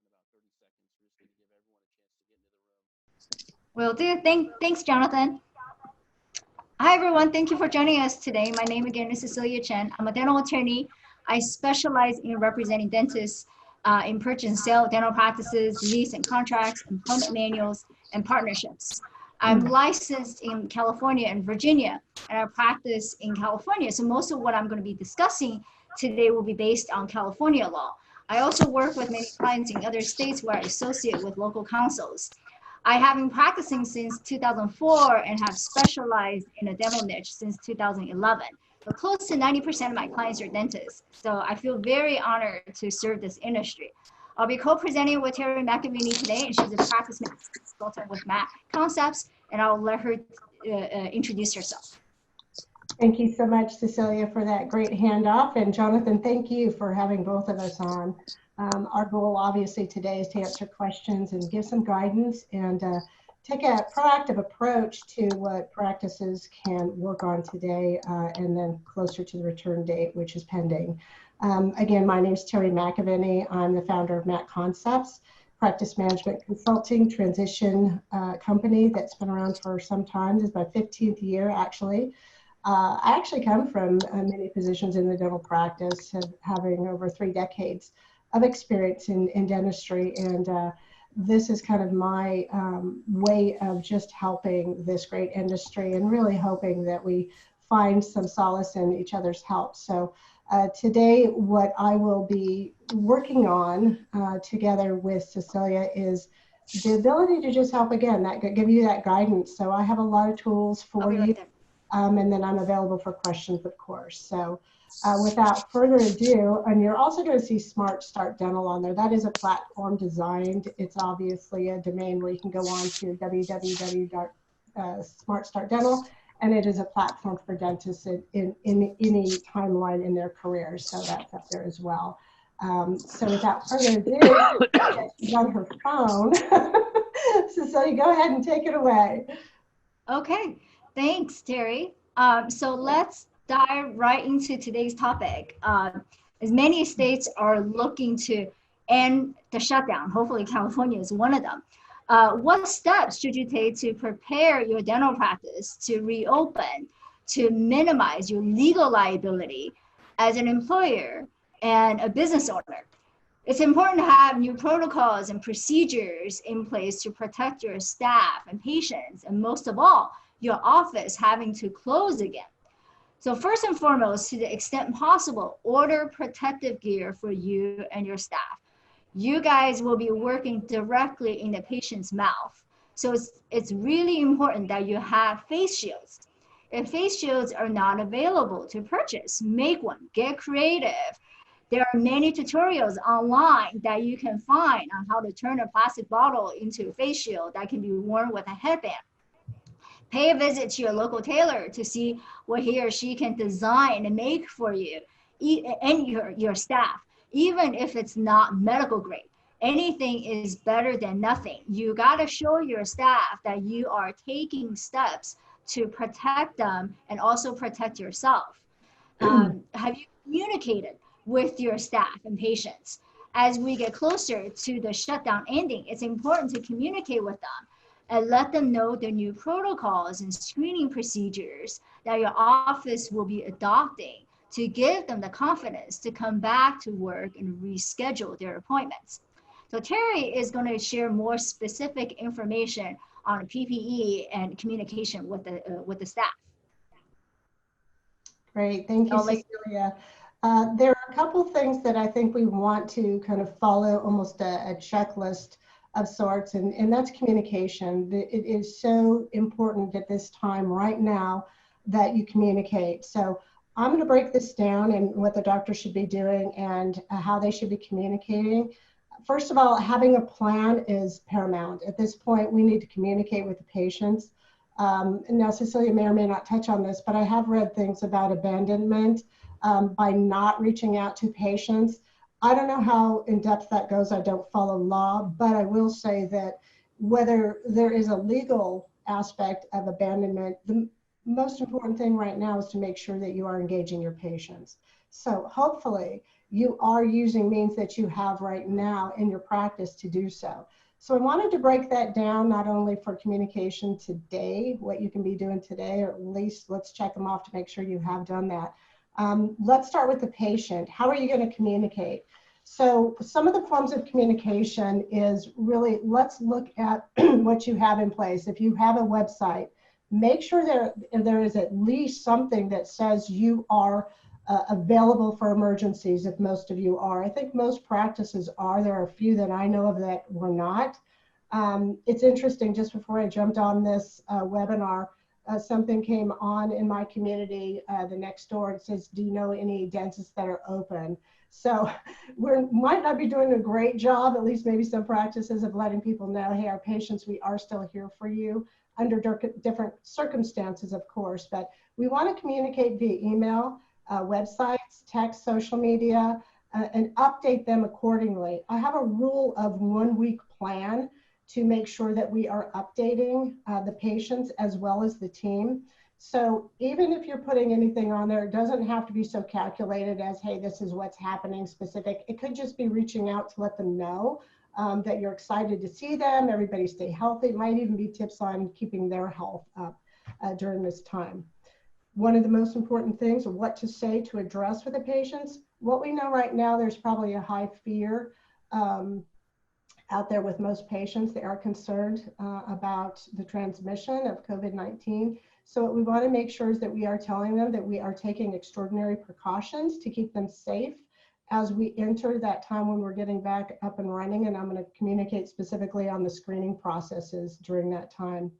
about 30 seconds. We're just going to give everyone a chance to get into the room. Will do. Thanks, Jonathan. Hi, everyone. Thank you for joining us today. My name again is Cecilia Chen. I'm a dental attorney. I specialize in representing dentists in purchase and sale of dental practices, lease and contracts, employment manuals, and partnerships. I'm licensed in California and Virginia, and I practice in California. So most of what I'm going to be discussing today will be based on California law. I also work with many clients in other states where I associate with local councils. I have been practicing since 2004 and have specialized in a dental niche since 2011. So close to 90% of my clients are dentists. So I feel very honored to serve this industry. I'll be co-presenting with Terry McAvini today, and she's a practice consultant with Mak Concepts, and I'll let her introduce herself. Thank you so much, Cecilia, for that great handoff. And Jonathan, thank you for having both of us on. Our goal, obviously, today is to answer questions and give some guidance and take a proactive approach to what practices can work on today and then closer to the return date, which is pending. Again, my name is Terry McAvini. I'm the founder of Mak Concepts, practice management consulting transition company that's been around for some time. This is my 15th year, actually. I actually come from many positions in the dental practice, having over 3 decades of experience in dentistry, and this is kind of my way of just helping this great industry and really hoping that we find some solace in each other's help. So today what I will be working on together with Cecilia is the ability to just help, again, give you that guidance. So I have a lot of tools for you. And then I'm available for questions, of course. So without further ado, and you're also going to see Smart Start Dental on there. That is a platform designed. It's obviously a domain where you can go on to www.smartstartdental, and it is a platform for dentists in any timeline in their careers. So that's up there as well. So without further ado, she's on her phone. Cecilia, go ahead and take it away. Okay. Thanks, Terry. So let's dive right into today's topic. As many states are looking to end the shutdown, hopefully California is one of them. What steps should you take to prepare your dental practice to reopen, to minimize your legal liability as an employer and a business owner? It's important to have new protocols and procedures in place to protect your staff and patients, and most of all, your office having to close again. So first and foremost, to the extent possible, order protective gear for you and your staff. You guys will be working directly in the patient's mouth. So it's really important that you have face shields. If face shields are not available to purchase, make one, get creative. There are many tutorials online that you can find on how to turn a plastic bottle into a face shield that can be worn with a headband. Pay a visit to your local tailor to see what he or she can design and make for you and your staff, even if it's not medical grade. Anything is better than nothing. You got to show your staff that you are taking steps to protect them and also protect yourself. Have you communicated with your staff and patients? As we get closer to the shutdown ending, it's important to communicate with them and let them know the new protocols and screening procedures that your office will be adopting to give them the confidence to come back to work and reschedule their appointments. So Terry is going to share more specific information on PPE and communication with the staff. Great, thank you, Cecilia. There are a couple things that I think we want to kind of follow, almost a checklist of sorts, and that's communication. It is so important at this time right now that you communicate. So I'm going to break this down and what the doctor should be doing and how they should be communicating. First of all, having a plan is paramount. At this point, we need to communicate with the patients. Now, Cecilia may or may not touch on this, but I have read things about abandonment by not reaching out to patients. I don't know how in depth that goes. I don't follow law, but I will say that whether there is a legal aspect of abandonment, the most important thing right now is to make sure that you are engaging your patients. So hopefully you are using means that you have right now in your practice to do so. So I wanted to break that down, not only for communication today, what you can be doing today, or at least let's check them off to make sure you have done that. Let's start with the patient. How are you going to communicate? So some of the forms of communication is really, let's look at what you have in place. If you have a website, make sure there is at least something that says you are available for emergencies, if most of you are. I think most practices are. There are a few that I know of that were not. It's interesting, just before I jumped on this webinar, something came on in my community, the next door. It says, do you know any dentists that are open? So we might not be doing a great job, at least maybe some practices, of letting people know, hey, our patients, we are still here for you under different circumstances, of course. But we want to communicate via email, websites, text, social media, and update them accordingly. I have a rule of 1 week plan to make sure that we are updating the patients as well as the team. So even if you're putting anything on there, it doesn't have to be so calculated as, hey, this is what's happening specific. It could just be reaching out to let them know that you're excited to see them, everybody stay healthy. It might even be tips on keeping their health up during this time. One of the most important things, what to say to address with the patients. What we know right now, there's probably a high fear out there with most patients. They are concerned about the transmission of COVID-19. So what we want to make sure is that we are telling them that we are taking extraordinary precautions to keep them safe as we enter that time when we're getting back up and running. And I'm going to communicate specifically on the screening processes during that time.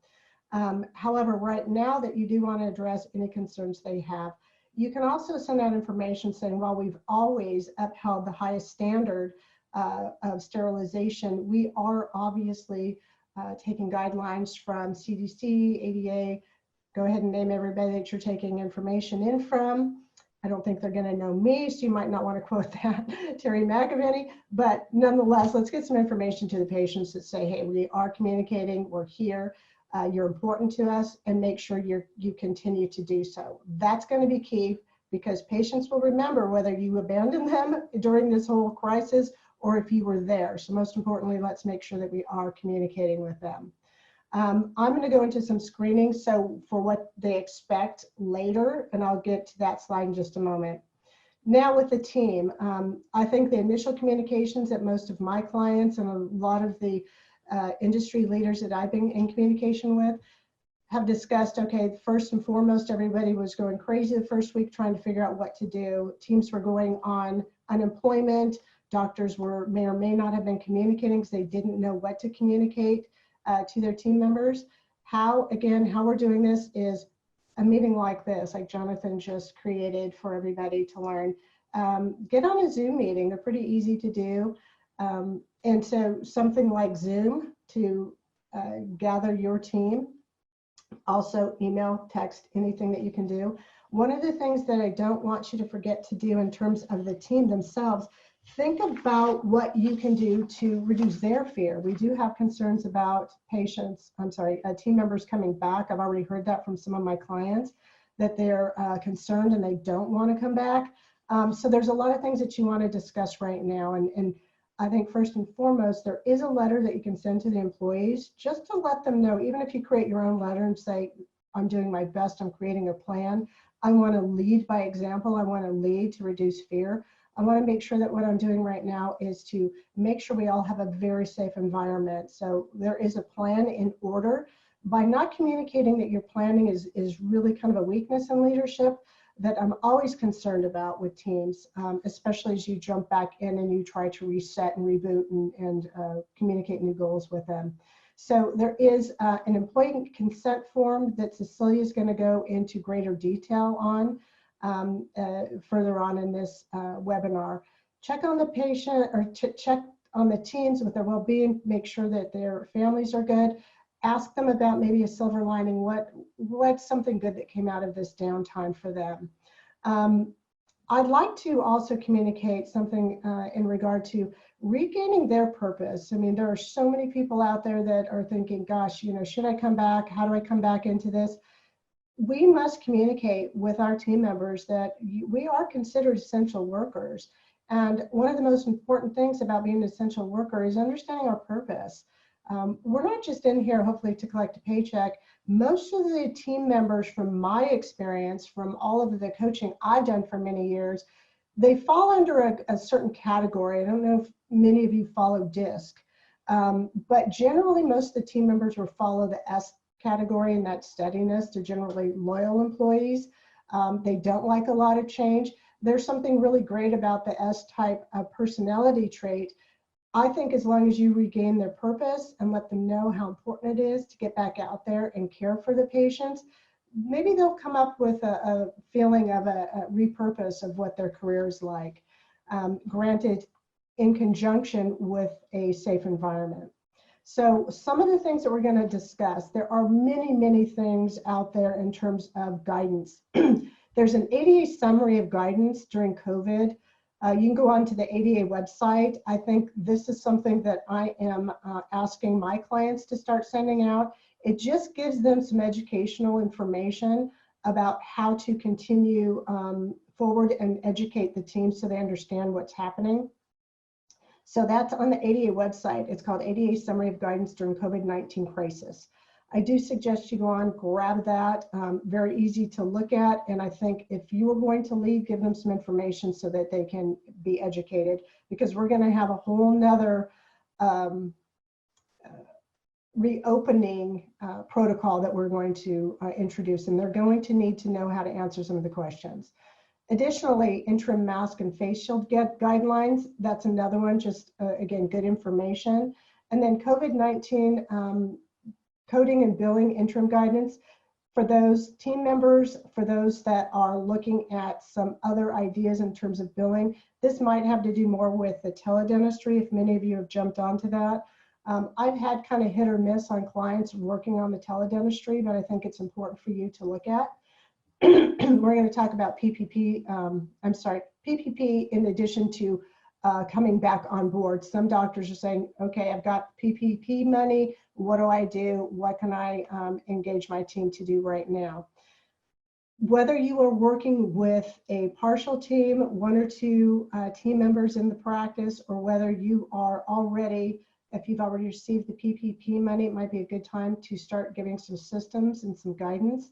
However, right now that you do want to address any concerns they have, you can also send out information saying, while we've always upheld the highest standard of sterilization, we are obviously taking guidelines from CDC, ADA. Go ahead and name everybody that you're taking information in from. I don't think they're going to know me, so you might not want to quote that, Terry McAvenny, but nonetheless, let's get some information to the patients that say, hey, we are communicating, we're here, you're important to us, and make sure you continue to do so. That's going to be key, because patients will remember whether you abandoned them during this whole crisis or if you were there. So most importantly, let's make sure that we are communicating with them. I'm going to go into some screening, so for what they expect later, and I'll get to that slide in just a moment. Now with the team, I think the initial communications that most of my clients and a lot of the industry leaders that I've been in communication with have discussed, okay, first and foremost, everybody was going crazy the first week trying to figure out what to do. Teams were going on unemployment. Doctors may or may not have been communicating because they didn't know what to communicate to their team members. How we're doing this is a meeting like this, like Jonathan just created for everybody to learn. Get on a Zoom meeting. They're pretty easy to do. And so something like Zoom to gather your team. Also email, text, anything that you can do. One of the things that I don't want you to forget to do in terms of the team themselves, think about what you can do to reduce their fear. We do have concerns about team members coming back. I've already heard that from some of my clients, that they're concerned and they don't want to come back. So there's a lot of things that you want to discuss right now. And I think first and foremost, there is a letter that you can send to the employees just to let them know, even if you create your own letter and say, I'm doing my best, I'm creating a plan. I want to lead by example. I want to lead to reduce fear. I want to make sure that what I'm doing right now is to make sure we all have a very safe environment. So there is a plan in order. By not communicating that your planning is really kind of a weakness in leadership that I'm always concerned about with teams, especially as you jump back in and you try to reset and reboot and communicate new goals with them. So there is an employee consent form that Cecilia is going to go into greater detail on further on in this webinar. Check on the patient, or check on the teams with their well-being, make sure that their families are good. Ask them about maybe a silver lining, what's something good that came out of this downtime for them. I'd like to also communicate something in regard to regaining their purpose. I mean, there are so many people out there that are thinking, gosh, should I come back? How do I come back into this? We must communicate with our team members that we are considered essential workers. And one of the most important things about being an essential worker is understanding our purpose. We're not just in here hopefully to collect a paycheck. Most of the team members, from my experience, from all of the coaching I've done for many years, they fall under a certain category. I don't know if many of you follow DISC, but generally most of the team members will follow the S category, and that's steadiness. They're generally loyal employees. They don't like a lot of change. There's something really great about the S-type personality trait. I think as long as you regain their purpose and let them know how important it is to get back out there and care for the patients, maybe they'll come up with a feeling of a repurpose of what their career is like, granted in conjunction with a safe environment. So some of the things that we're going to discuss, there are many, many things out there in terms of guidance. There's an ADA summary of guidance during COVID. You can go on to the ADA website. I think this is something that I am asking my clients to start sending out. It just gives them some educational information about how to continue forward and educate the team so they understand what's happening. So that's on the ADA website. It's called ADA Summary of Guidance During COVID-19 Crisis. I do suggest you go on, grab that, very easy to look at. And I think if you are going to leave, give them some information so that they can be educated, because we're going to have a whole nother reopening protocol that we're going to introduce, and they're going to need to know how to answer some of the questions. Additionally, interim mask and face shield guidelines, that's another one, just again, good information. And then COVID-19 coding and billing interim guidance for those team members, for those that are looking at some other ideas in terms of billing. This might have to do more with the teledentistry, if many of you have jumped onto that. I've had kind of hit or miss on clients working on the teledentistry, but I think it's important for you to look at. We're going to talk about PPP, PPP in addition to coming back on board. Some doctors are saying, okay, I've got PPP money. What do I do? What can I engage my team to do right now? Whether you are working with a partial team, one or two team members in the practice, or whether you are already, if you've already received the PPP money, it might be a good time to start giving some systems and some guidance.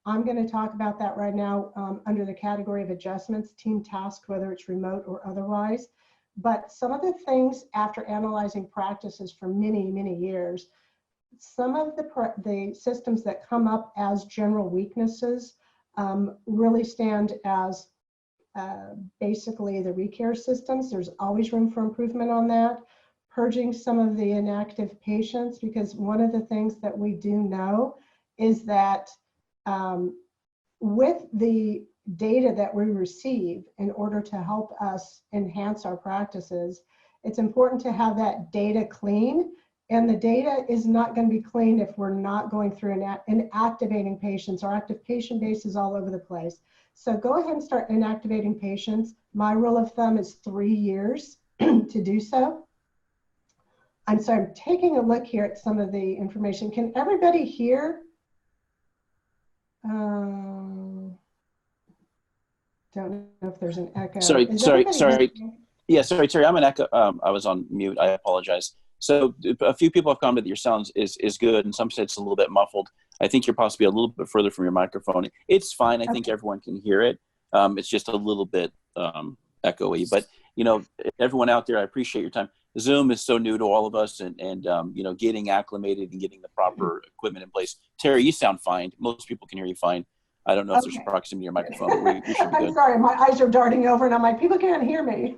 I'm going to talk about that right now under the category of adjustments, team tasks, whether it's remote or otherwise. But some of the things after analyzing practices for many, many years, some of the systems that come up as general weaknesses really stand as basically the recare systems. There's always room for improvement on that. Purging some of the inactive patients, because one of the things that we do know is that with the data that we receive in order to help us enhance our practices, it's important to have that data clean. And the data is not going to be clean if we're not going through and activating patients. Our active patient base is all over the place. So go ahead and start inactivating patients. My rule of thumb is 3 years to do so. I'm sorry, I'm taking a look here at some of the information. Can everybody hear? Don't know if there's an echo. Sorry. Yeah, sorry, Terry, I'm an echo. I was on mute. I apologize. So a few people have commented that your sound is good, and some said it's a little bit muffled. I think you're possibly a little bit further from your microphone. It's fine. I think everyone can hear it. It's just a little bit echoey. But, you know, everyone out there, I appreciate your time. Zoom is so new to all of us, and you know, getting acclimated and getting the proper equipment in place. Terry, you sound fine. Most people can hear you fine. I don't know if there's proximity to your microphone, but we should be good. I'm sorry, my eyes are darting over, and I'm like, people can't hear me.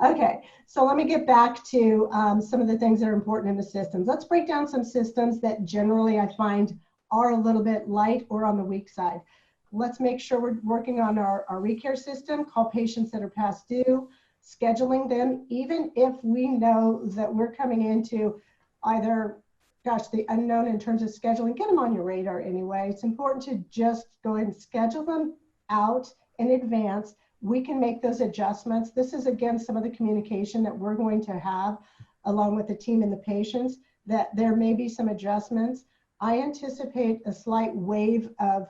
Okay, so let me get back to some of the things that are important in the systems. Let's break down some systems that generally I find are a little bit light or on the weak side. Let's make sure we're working on our recare system, call patients that are past due, scheduling them, even if we know that we're coming into either, gosh, the unknown in terms of scheduling, get them on your radar anyway. It's important to just go ahead and schedule them out in advance. We can make those adjustments. This is, again, some of the communication that we're going to have along with the team and the patients, that there may be some adjustments. I anticipate a slight wave of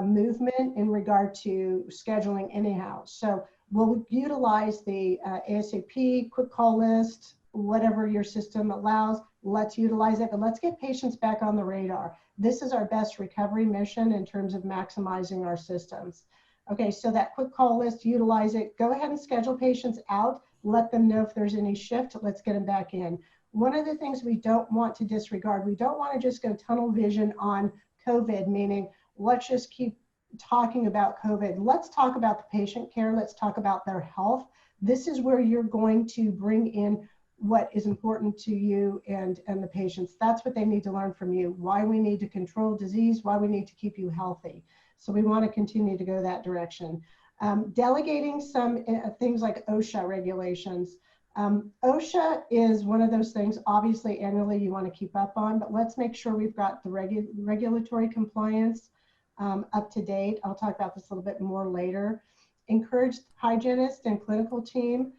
movement in regard to scheduling anyhow. So We'll utilize the ASAP, quick call list, whatever your system allows. Let's utilize it, but let's get patients back on the radar. This is our best recovery mission in terms of maximizing our systems. Okay, so that quick call list, utilize it. Go ahead and schedule patients out. Let them know if there's any shift. Let's get them back in. One of the things we don't want to disregard, we don't want to just go tunnel vision on COVID, meaning let's just keep talking about COVID. Let's talk about the patient care. Let's talk about their health. This is where you're going to bring in what is important to you and the patients. That's what they need to learn from you, why we need to control disease, why we need to keep you healthy. So we want to continue to go that direction. Delegating some things like OSHA regulations. OSHA is one of those things, obviously annually you want to keep up on, but let's make sure we've got the regulatory compliance up to date. I'll talk about this a little bit more later. Encourage hygienist and clinical team.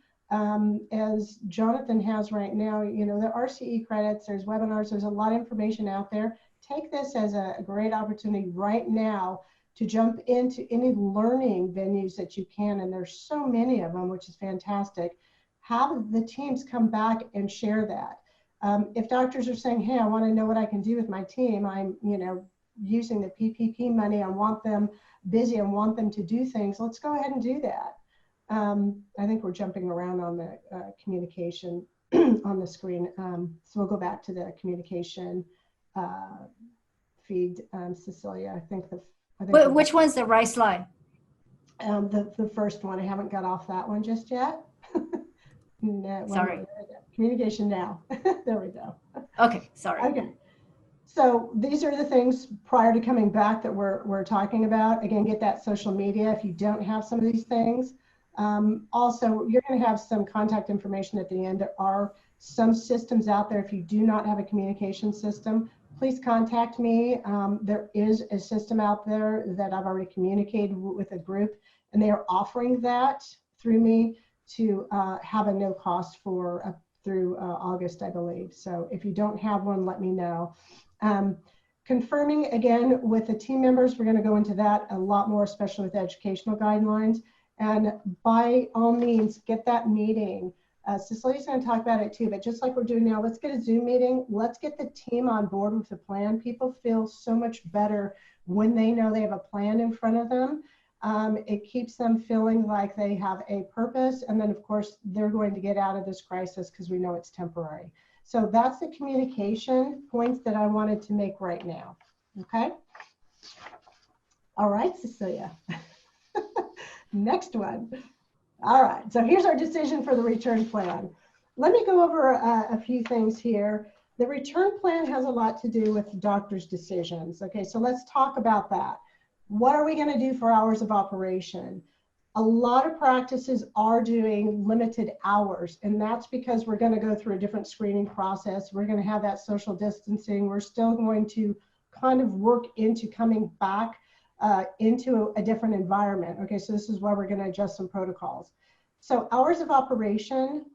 As Jonathan has right now, you know, the RCE credits, there's webinars, there's a lot of information out there. Take this as a great opportunity right now to jump into any learning venues that you can, and there's so many of them, which is fantastic. Have the teams come back and share that. If doctors are saying, hey, I want to know what I can do with my team, I'm, you know, using the PPP money, I want them busy, I want them to do things, let's go ahead and do that. I think we're jumping around on the communication on the screen. So we'll go back to the communication feed, Cecilia. Which one's the right slide? The first one. I haven't got off that one just yet. No, sorry. Communication now. There we go. Okay, sorry. Okay. So these are the things prior to coming back that we're talking about. Again, get that social media if you don't have some of these things. Also, you're going to have some contact information at the end. There are some systems out there. If you do not have a communication system, please contact me. There is a system out there that I've already communicated with a group, and they are offering that through me to have a no cost for through August, I believe. So if you don't have one, let me know. Confirming again with the team members, we're going to go into that a lot more, especially with educational guidelines. And by all means, get that meeting. Cecilia's going to talk about it too, but just like we're doing now, let's get a Zoom meeting. Let's get the team on board with the plan. People feel so much better when they know they have a plan in front of them. It keeps them feeling like they have a purpose. And then, of course, they're going to get out of this crisis because we know it's temporary. So that's the communication points that I wanted to make right now. Okay. All right, Cecilia. Next one. All right, so here's our decision for the return plan. Let me go over a few things here. The return plan has a lot to do with the doctor's decisions. Okay, so let's talk about that. What are we going to do for hours of operation? A lot of practices are doing limited hours, and that's because we're going to go through a different screening process. We're going to have that social distancing. We're still going to kind of work into coming back into a different environment. Okay, so this is why we're going to adjust some protocols. So hours of operation,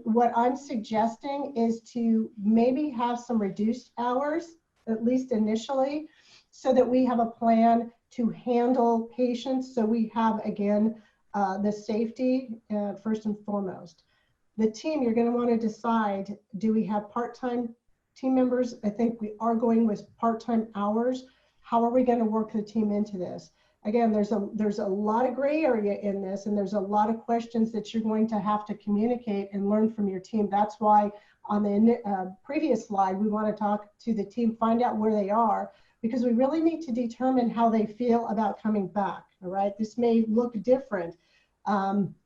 what I'm suggesting is to maybe have some reduced hours, at least initially, so that we have a plan to handle patients. So we have, again, the safety first and foremost. The team, you're going to want to decide, do we have part-time team members? I think we are going with part-time hours. How are we going to work the team into this? Again, there's a lot of gray area in this, and there's a lot of questions that you're going to have to communicate and learn from your team. That's why on the previous slide, we want to talk to the team, find out where they are, because we really need to determine how they feel about coming back, all right? This may look different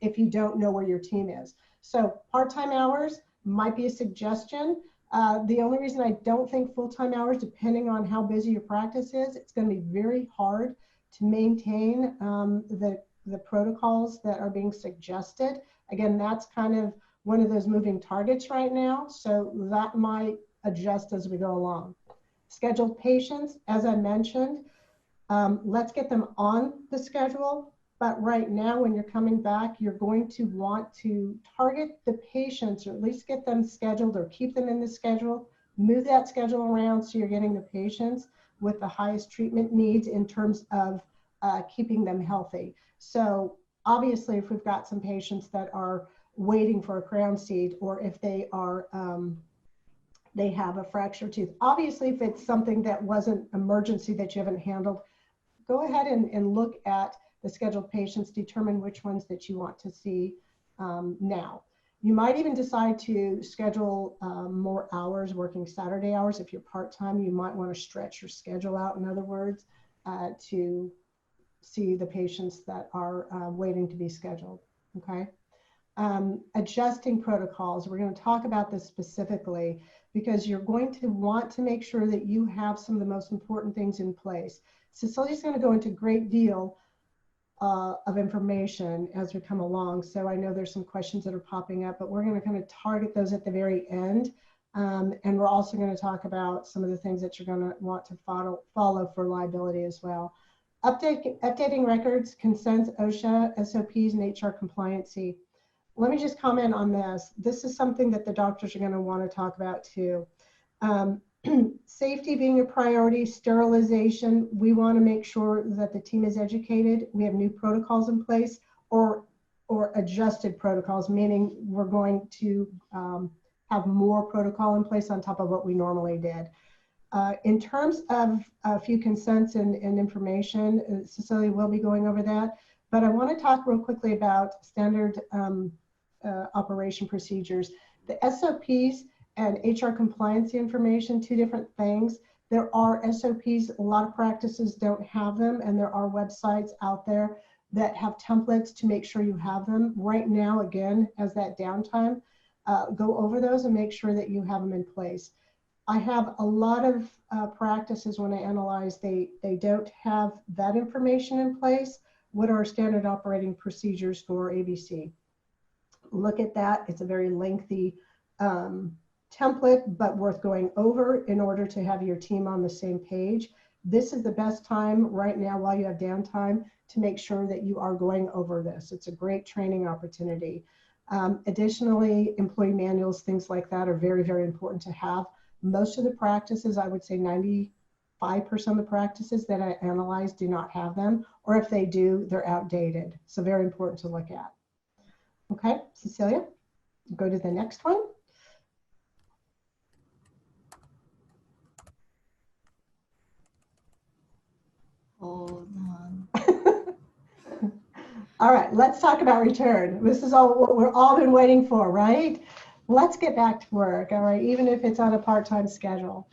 if you don't know where your team is. So part-time hours might be a suggestion. The only reason I don't think full-time hours, depending on how busy your practice is, it's going to be very hard to maintain the protocols that are being suggested. Again, that's kind of one of those moving targets right now, so that might adjust as we go along. Scheduled patients, as I mentioned, let's get them on the schedule, but right now when you're coming back, you're going to want to target the patients, or at least get them scheduled or keep them in the schedule, move that schedule around so you're getting the patients with the highest treatment needs in terms of keeping them healthy. So obviously, if we've got some patients that are waiting for a crown seed, or if they are, they have a fractured tooth. Obviously, if it's something that wasn't emergency that you haven't handled, go ahead and look at the scheduled patients, determine which ones that you want to see now. You might even decide to schedule more hours, working Saturday hours. If you're part-time, you might want to stretch your schedule out, in other words, to see the patients that are waiting to be scheduled, okay? Adjusting protocols, we're going to talk about this specifically because you're going to want to make sure that you have some of the most important things in place. Cecilia's going to go into a great deal of information as we come along. So I know there's some questions that are popping up, but we're going to kind of target those at the very end. And we're also going to talk about some of the things that you're going to want to follow for liability as well. Updating records, consents, OSHA, SOPs, and HR compliancy. Let me just comment on this. This is something that the doctors are going to want to talk about too. Safety being a priority, sterilization, we want to make sure that the team is educated. We have new protocols in place or adjusted protocols, meaning we're going to have more protocol in place on top of what we normally did. In terms of a few consents and information, Cecilia will be going over that, but I want to talk real quickly about standard operation procedures. The SOPs and HR compliance information, two different things. There are SOPs, a lot of practices don't have them, and there are websites out there that have templates to make sure you have them. Right now, again, as that downtime, go over those and make sure that you have them in place. I have a lot of practices when I analyze, they don't have that information in place. What are standard operating procedures for ABC? Look at that. It's a very lengthy template, but worth going over in order to have your team on the same page. This is the best time right now while you have downtime to make sure that you are going over this. It's a great training opportunity. Additionally, employee manuals, things like that are very, very important to have. Most of the practices, I would say 95% of the practices that I analyze do not have them, or if they do, they're outdated. So very important to look at. Okay, Cecilia, go to the next one. Hold on. All right, let's talk about return. This is all what we're all been waiting for, right? Let's get back to work, all right, even if it's on a part-time schedule.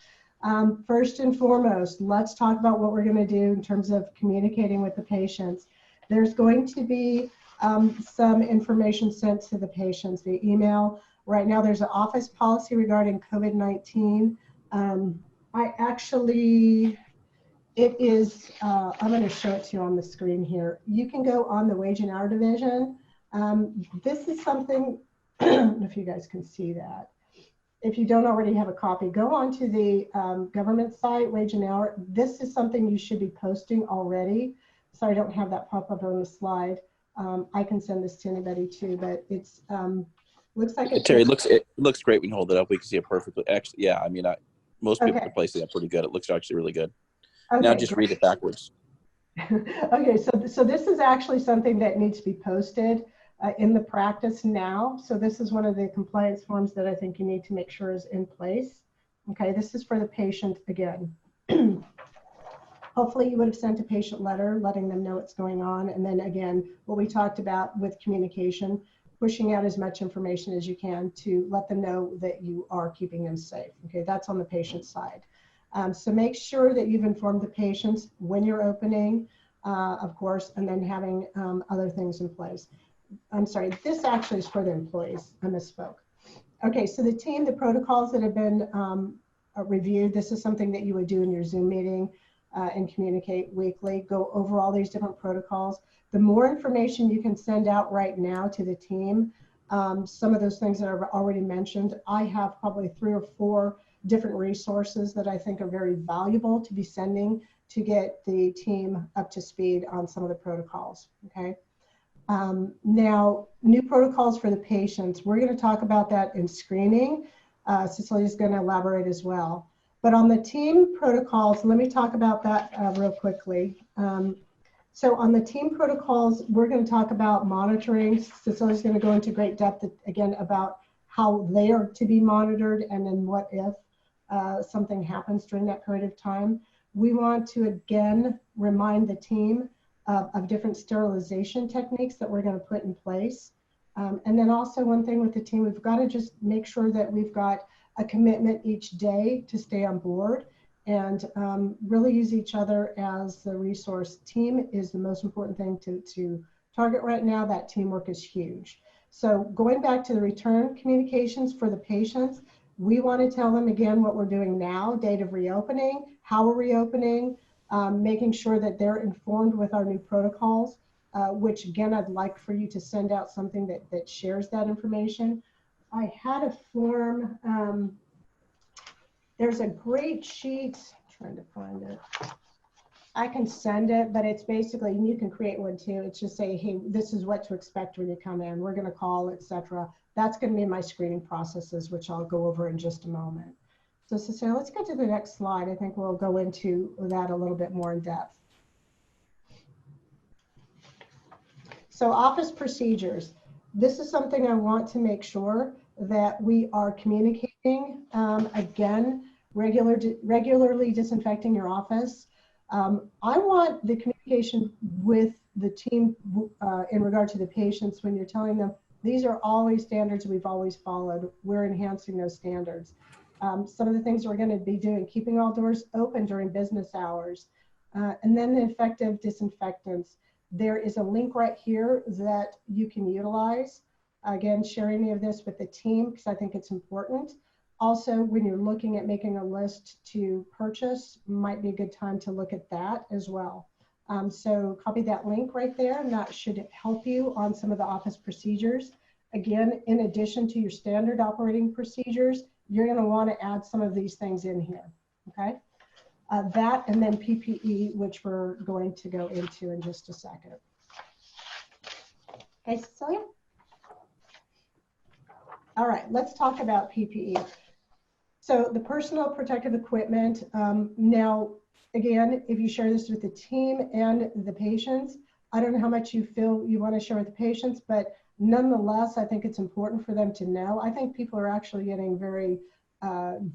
First and foremost, let's talk about what we're going to do in terms of communicating with the patients. There's going to be some information sent to the patients via email. Right now, there's an office policy regarding COVID-19. I actually, it is, I'm going to show it to you on the screen here. You can go on the wage and hour division. This is something, I don't know if you guys can see that. If you don't already have a copy, go on to the government site, wage and hour. This is something you should be posting already. Sorry, I don't have that pop up on the slide. I can send this to anybody too, but it's looks like it's Terry, it looks great when you hold it up. We can see it perfectly. Actually, yeah, I mean, most people can place it up pretty good. It looks actually really good. Okay, now just read it backwards. Okay, so this is actually something that needs to be posted in the practice now. So this is one of the compliance forms that I think you need to make sure is in place. Okay, this is for the patient again. Hopefully you would have sent a patient letter letting them know what's going on. And then again, what we talked about with communication, pushing out as much information as you can to let them know that you are keeping them safe. Okay, that's on the patient side. So make sure that you've informed the patients when you're opening, of course, and then having other things in place. I'm sorry, this actually is for the employees. I misspoke. Okay, so the team, the protocols that have been reviewed, this is something that you would do in your Zoom meeting and communicate weekly, go over all these different protocols. The more information you can send out right now to the team, some of those things that I've already mentioned, I have probably 3 or 4 different resources that I think are very valuable to be sending to get the team up to speed on some of the protocols, okay? Now, new protocols for the patients. We're going to talk about that in screening. Cecilia's going to elaborate as well. But on the team protocols, let me talk about that real quickly. So on the team protocols, we're going to talk about monitoring. Cecilia's going to go into great depth again about how they are to be monitored, and then what if something happens during that period of time. We want to again remind the team of different sterilization techniques that we're going to put in place. And then also one thing with the team, we've got to just make sure that we've got a commitment each day to stay on board, and really use each other as the resource. Team is the most important thing to target right now. That teamwork is huge. So going back to the return communications for the patients, we want to tell them again what we're doing now, date of reopening, how we're reopening, making sure that they're informed with our new protocols, which again, I'd like for you to send out something that shares that information. I had a form, there's a great sheet, I'm trying to find it. I can send it, but it's basically, and you can create one too. It's just say, hey, this is what to expect when you come in. We're going to call, etc. That's going to be my screening processes, which I'll go over in just a moment. So Cecilia, let's get to the next slide. I think we'll go into that a little bit more in depth. So office procedures. This is something I want to make sure that we are communicating. Again, regularly disinfecting your office. I want the communication with the team in regard to the patients when you're telling them, these are always standards we've always followed. We're enhancing those standards. Some of the things we're going to be doing, keeping all doors open during business hours. And then the effective disinfectants. There is a link right here that you can utilize. Again, share any of this with the team because I think it's important. Also, when you're looking at making a list to purchase, might be a good time to look at that as well. So copy that link right there, and that should help you on some of the office procedures. Again, in addition to your standard operating procedures, you're going to want to add some of these things in here, okay? That and then PPE, which we're going to go into in just a second. Okay, Cecilia? All right, let's talk about PPE. So the personal protective equipment, now, again, if you share this with the team and the patients, I don't know how much you feel you want to share with the patients, but nonetheless, I think it's important for them to know. I think people are actually getting very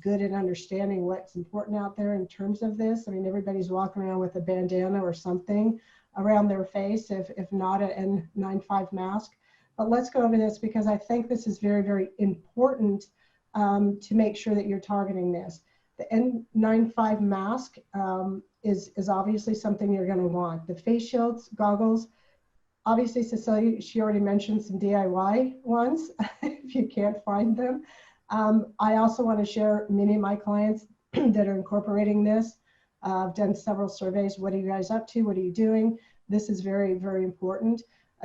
good at understanding what's important out there in terms of this. I mean, everybody's walking around with a bandana or something around their face, if not an N95 mask. But let's go over this because I think this is very, very important to make sure that you're targeting this. The N95 mask is obviously something you're going to want. The face shields, goggles, obviously Cecilia, she already mentioned some DIY ones if you can't find them. I also want to share many of my clients that are incorporating this. I've done several surveys. What are you guys up to? What are you doing? This is very, very important.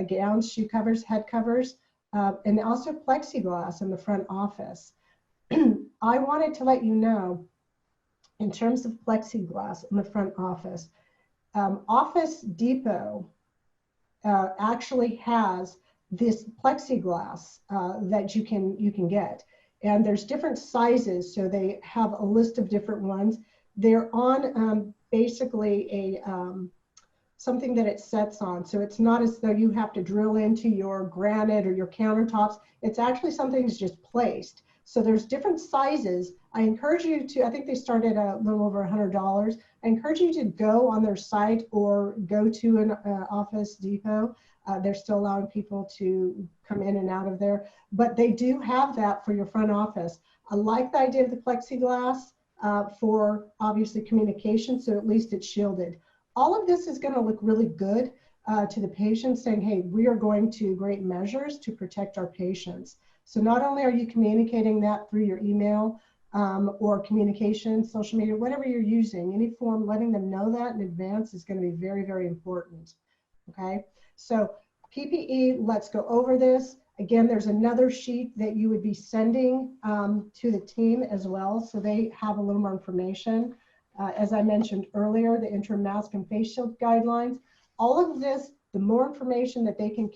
Gowns, shoe covers, head covers, and also plexiglass in the front office. I wanted to let you know, in terms of plexiglass in the front office, Office Depot actually has this plexiglass that you can get. And there's different sizes, so they have a list of different ones. They're on basically a something that it sets on. So it's not as though you have to drill into your granite or your countertops. It's actually something that's just placed. So there's different sizes. I encourage you to, I think they start at a little over $100. I encourage you to go on their site or go to an Office Depot. They're still allowing people to come in and out of there, but they do have that for your front office. I like the idea of the plexiglass for obviously communication, so at least it's shielded. All of this is going to look really good to the patient, saying, hey, we are going to great measures to protect our patients. So not only are you communicating that through your email or communication, social media, whatever you're using, any form, letting them know that in advance is going to be very, very important. Okay, so PPE, let's go over this. Again, there's another sheet that you would be sending to the team as well, so they have a little more information. As I mentioned earlier, the interim mask and face shield guidelines, all of this, the more information that they can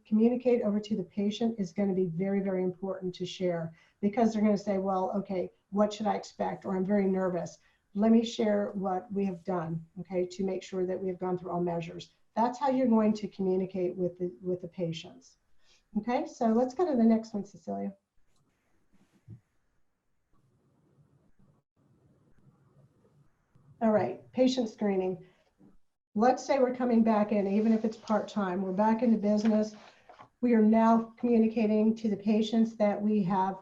communicate over to the patient is going to be very, very important to share, because they're going to say, well, okay, what should I expect? Or I'm very nervous. Let me share what we have done, okay, to make sure that we have gone through all measures. That's how you're going to communicate with the patients. Okay, so let's go to the next one, Cecilia. All right, patient screening. Let's say we're coming back in, even if it's part-time, we're back into business. We are now communicating to the patients that we have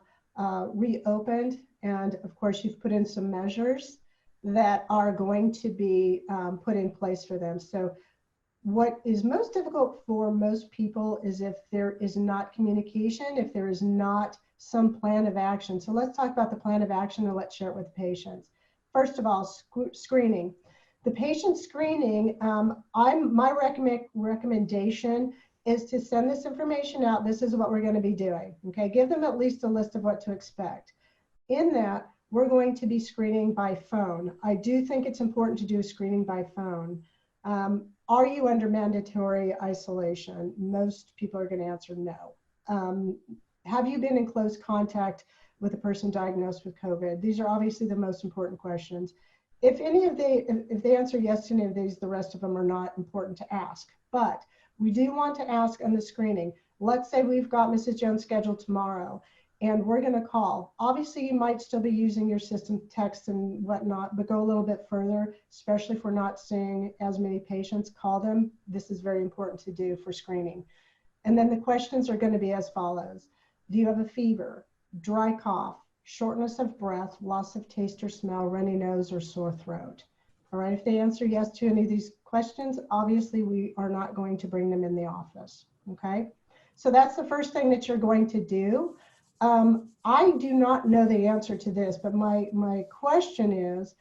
reopened, and of course you've put in some measures that are going to be put in place for them. So what is most difficult for most people is if there is not communication, if there is not some plan of action. So let's talk about the plan of action and let's share it with the patients. First of all, screening. The patient screening, my recommendation is to send this information out. This is what we're going to be doing. Okay, give them at least a list of what to expect. In that, we're going to be screening by phone. I do think it's important to do a screening by phone. Are you under mandatory isolation? Most people are going to answer no. Have you been in close contact with a person diagnosed with COVID? These are obviously the most important questions. If they answer yes to any of these, the rest of them are not important to ask. But we do want to ask on the screening. Let's say we've got Mrs. Jones scheduled tomorrow, and we're going to call. Obviously, you might still be using your system text and whatnot, but go a little bit further, especially if we're not seeing as many patients. Call them. This is very important to do for screening. And then the questions are going to be as follows. Do you have a fever, dry cough, shortness of breath, loss of taste or smell, runny nose, or sore throat? All right, if they answer yes to any of these questions, obviously we are not going to bring them in the office, okay? So that's the first thing that you're going to do. I do not know the answer to this, but my question is,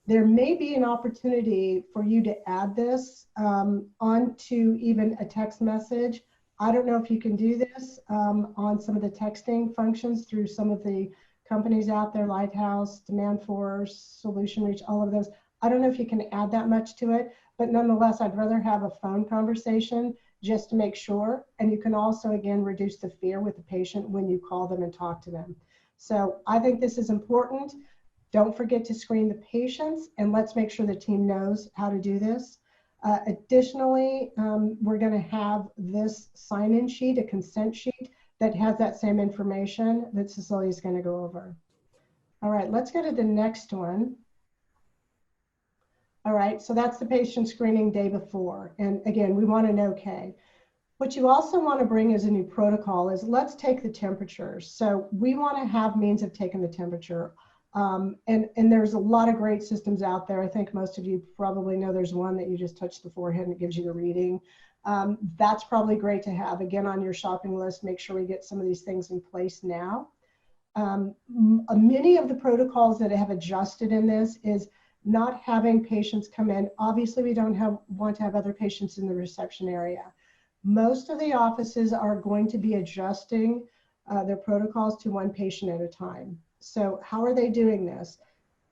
there may be an opportunity for you to add this onto even a text message. I don't know if you can do this on some of the texting functions through some of the companies out there, Lighthouse, Demand Force, Solution Reach, all of those. I don't know if you can add that much to it, but nonetheless, I'd rather have a phone conversation just to make sure. And you can also, again, reduce the fear with the patient when you call them and talk to them. So I think this is important. Don't forget to screen the patients, and let's make sure the team knows how to do this. Additionally, we're going to have this sign-in sheet, a consent sheet, that has that same information that Cecilia is going to go over. All right, let's go to the next one. All right, so that's the patient screening day before. And again, we want an okay. What you also want to bring as a new protocol is let's take the temperatures. So we want to have means of taking the temperature. And there's a lot of great systems out there. I think most of you probably know there's one that you just touch the forehead and it gives you the reading. That's probably great to have. Again, on your shopping list, make sure we get some of these things in place now. Many of the protocols that have adjusted in this is not having patients come in. Obviously, we don't want to have other patients in the reception area. Most of the offices are going to be adjusting their protocols to one patient at a time. So how are they doing this?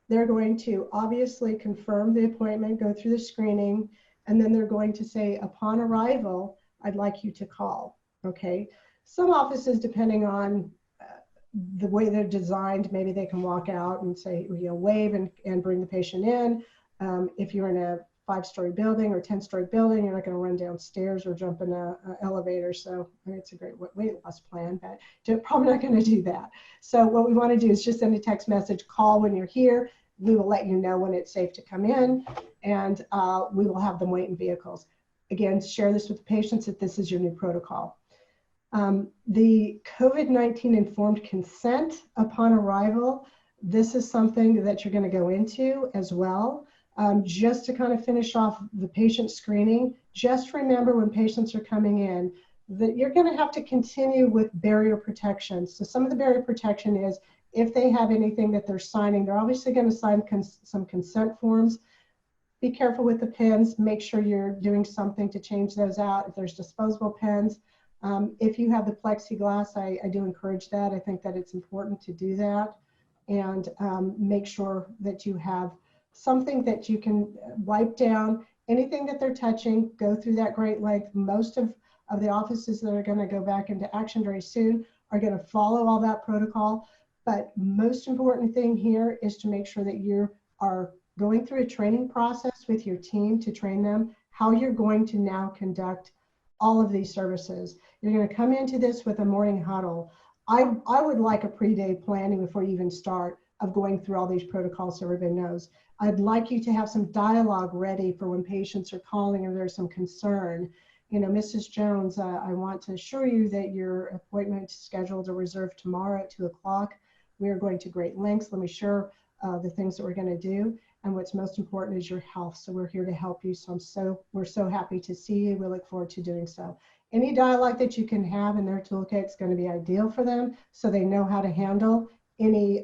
They're going to obviously confirm the appointment, go through the screening, and then they're going to say, upon arrival, I'd like you to call, okay? Some offices, depending on the way they're designed, maybe they can walk out and say, you know, wave and bring the patient in. If you're in a 5-story building or 10-story building, you're not going to run downstairs or jump in an elevator. So I mean, it's a great weight loss plan, but you're probably not going to do that. So what we want to do is just send a text message, call when you're here. We will let you know when it's safe to come in, and we will have them wait in vehicles. Again, share this with the patients that this is your new protocol. The COVID-19 informed consent upon arrival, this is something that you're going to go into as well. Just to kind of finish off the patient screening, just remember when patients are coming in that you're going to have to continue with barrier protection. So some of the barrier protection is if they have anything that they're signing, they're obviously going to sign some consent forms. Be careful with the pens. Make sure you're doing something to change those out. If there's disposable pens, if you have the plexiglass, I do encourage that. I think that it's important to do that, and make sure that you have something that you can wipe down anything that they're touching. Go through that great length. Most of the offices that are going to go back into action very soon are going to follow all that protocol. But most important thing here is to make sure that you are going through a training process with your team to train them how you're going to now conduct all of these services. You're going to come into this with a morning huddle. I would like a pre-day planning before you even start of going through all these protocols so everybody knows. I'd like you to have some dialogue ready for when patients are calling or there's some concern. You know, Mrs. Jones, I want to assure you that your appointment scheduled or reserved tomorrow at 2 o'clock. We are going to great lengths. Let me share the things that we're going to do. And what's most important is your health. So we're here to help you. So we're so happy to see you. We look forward to doing so. Any dialogue that you can have in their toolkit is going to be ideal for them so they know how to handle any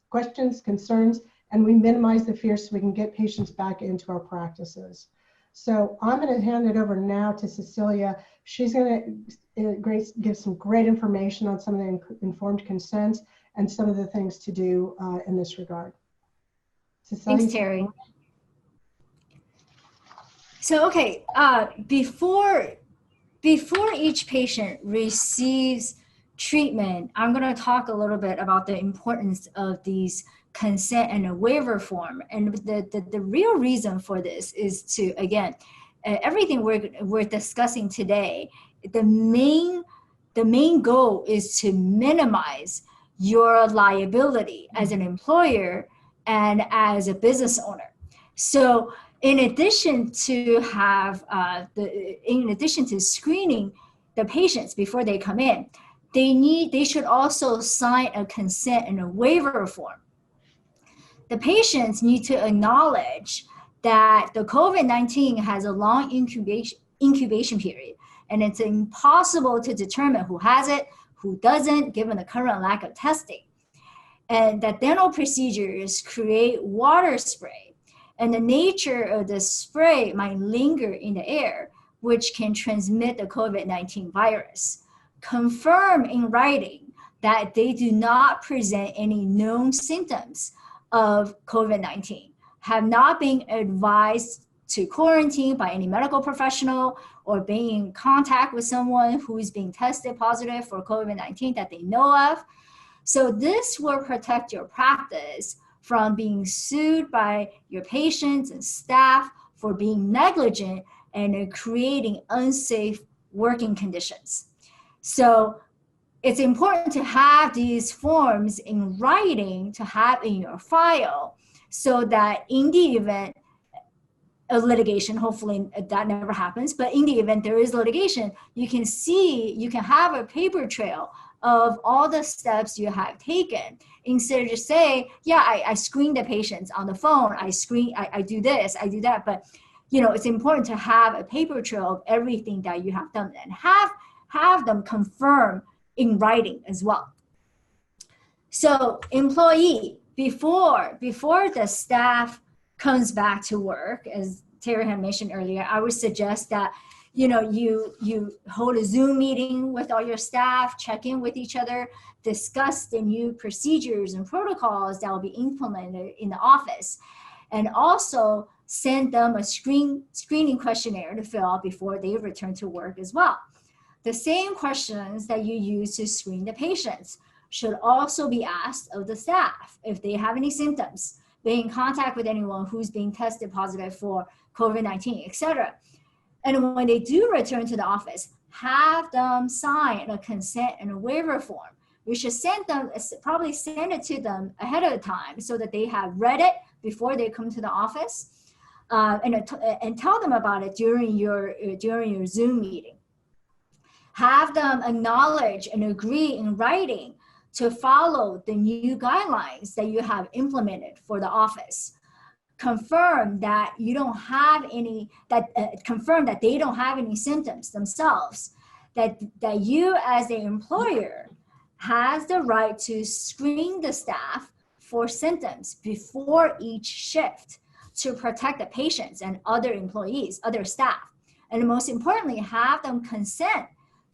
questions, concerns, and we minimize the fear so we can get patients back into our practices. So I'm going to hand it over now to Cecilia. She's going to give some great information on some of the informed consent and some of the things to do in this regard. Cecilia? Thanks, Terry. So, okay, before each patient receives treatment, I'm going to talk a little bit about the importance of these consent and a waiver form. And the real reason for this is to, again, everything we're discussing today, the main goal is to minimize your liability as an employer and as a business owner. So in addition to screening the patients before they come in, they should also sign a consent and a waiver form. The patients need to acknowledge that the COVID-19 has a long incubation period, and it's impossible to determine who has it, who doesn't, given the current lack of testing. And that dental procedures create water spray, and the nature of the spray might linger in the air, which can transmit the COVID-19 virus. Confirm in writing that they do not present any known symptoms of COVID-19, have not been advised to quarantine by any medical professional, or being in contact with someone who is being tested positive for COVID-19 that they know of. So this will protect your practice from being sued by your patients and staff for being negligent and creating unsafe working conditions. So it's important to have these forms in writing to have in your file so that in the event of litigation, hopefully that never happens, but in the event there is litigation, you can have a paper trail of all the steps you have taken, instead of just say, yeah, I screen the patients on the phone, I do this, I do that. But you know, it's important to have a paper trail of everything that you have done and have them confirm in writing as well. So employee, before the staff comes back to work, as Terry had mentioned earlier, I would suggest that you hold a Zoom meeting with all your staff, check in with each other, discuss the new procedures and protocols that will be implemented in the office, and also send them a screening questionnaire to fill out before they return to work as well. The same questions that you use to screen the patients should also be asked of the staff if they have any symptoms, being in contact with anyone who's being tested positive for COVID-19, etc. And when they do return to the office, have them sign a consent and a waiver form. You should probably send it to them ahead of time so that they have read it before they come to the office, and tell them about it during your Zoom meeting. Have them acknowledge and agree in writing to follow the new guidelines that you have implemented for the office. Confirm that you don't have any, confirm that they don't have any symptoms themselves, that you as the employer has the right to screen the staff for symptoms before each shift to protect the patients and other employees, other staff. And most importantly, have them consent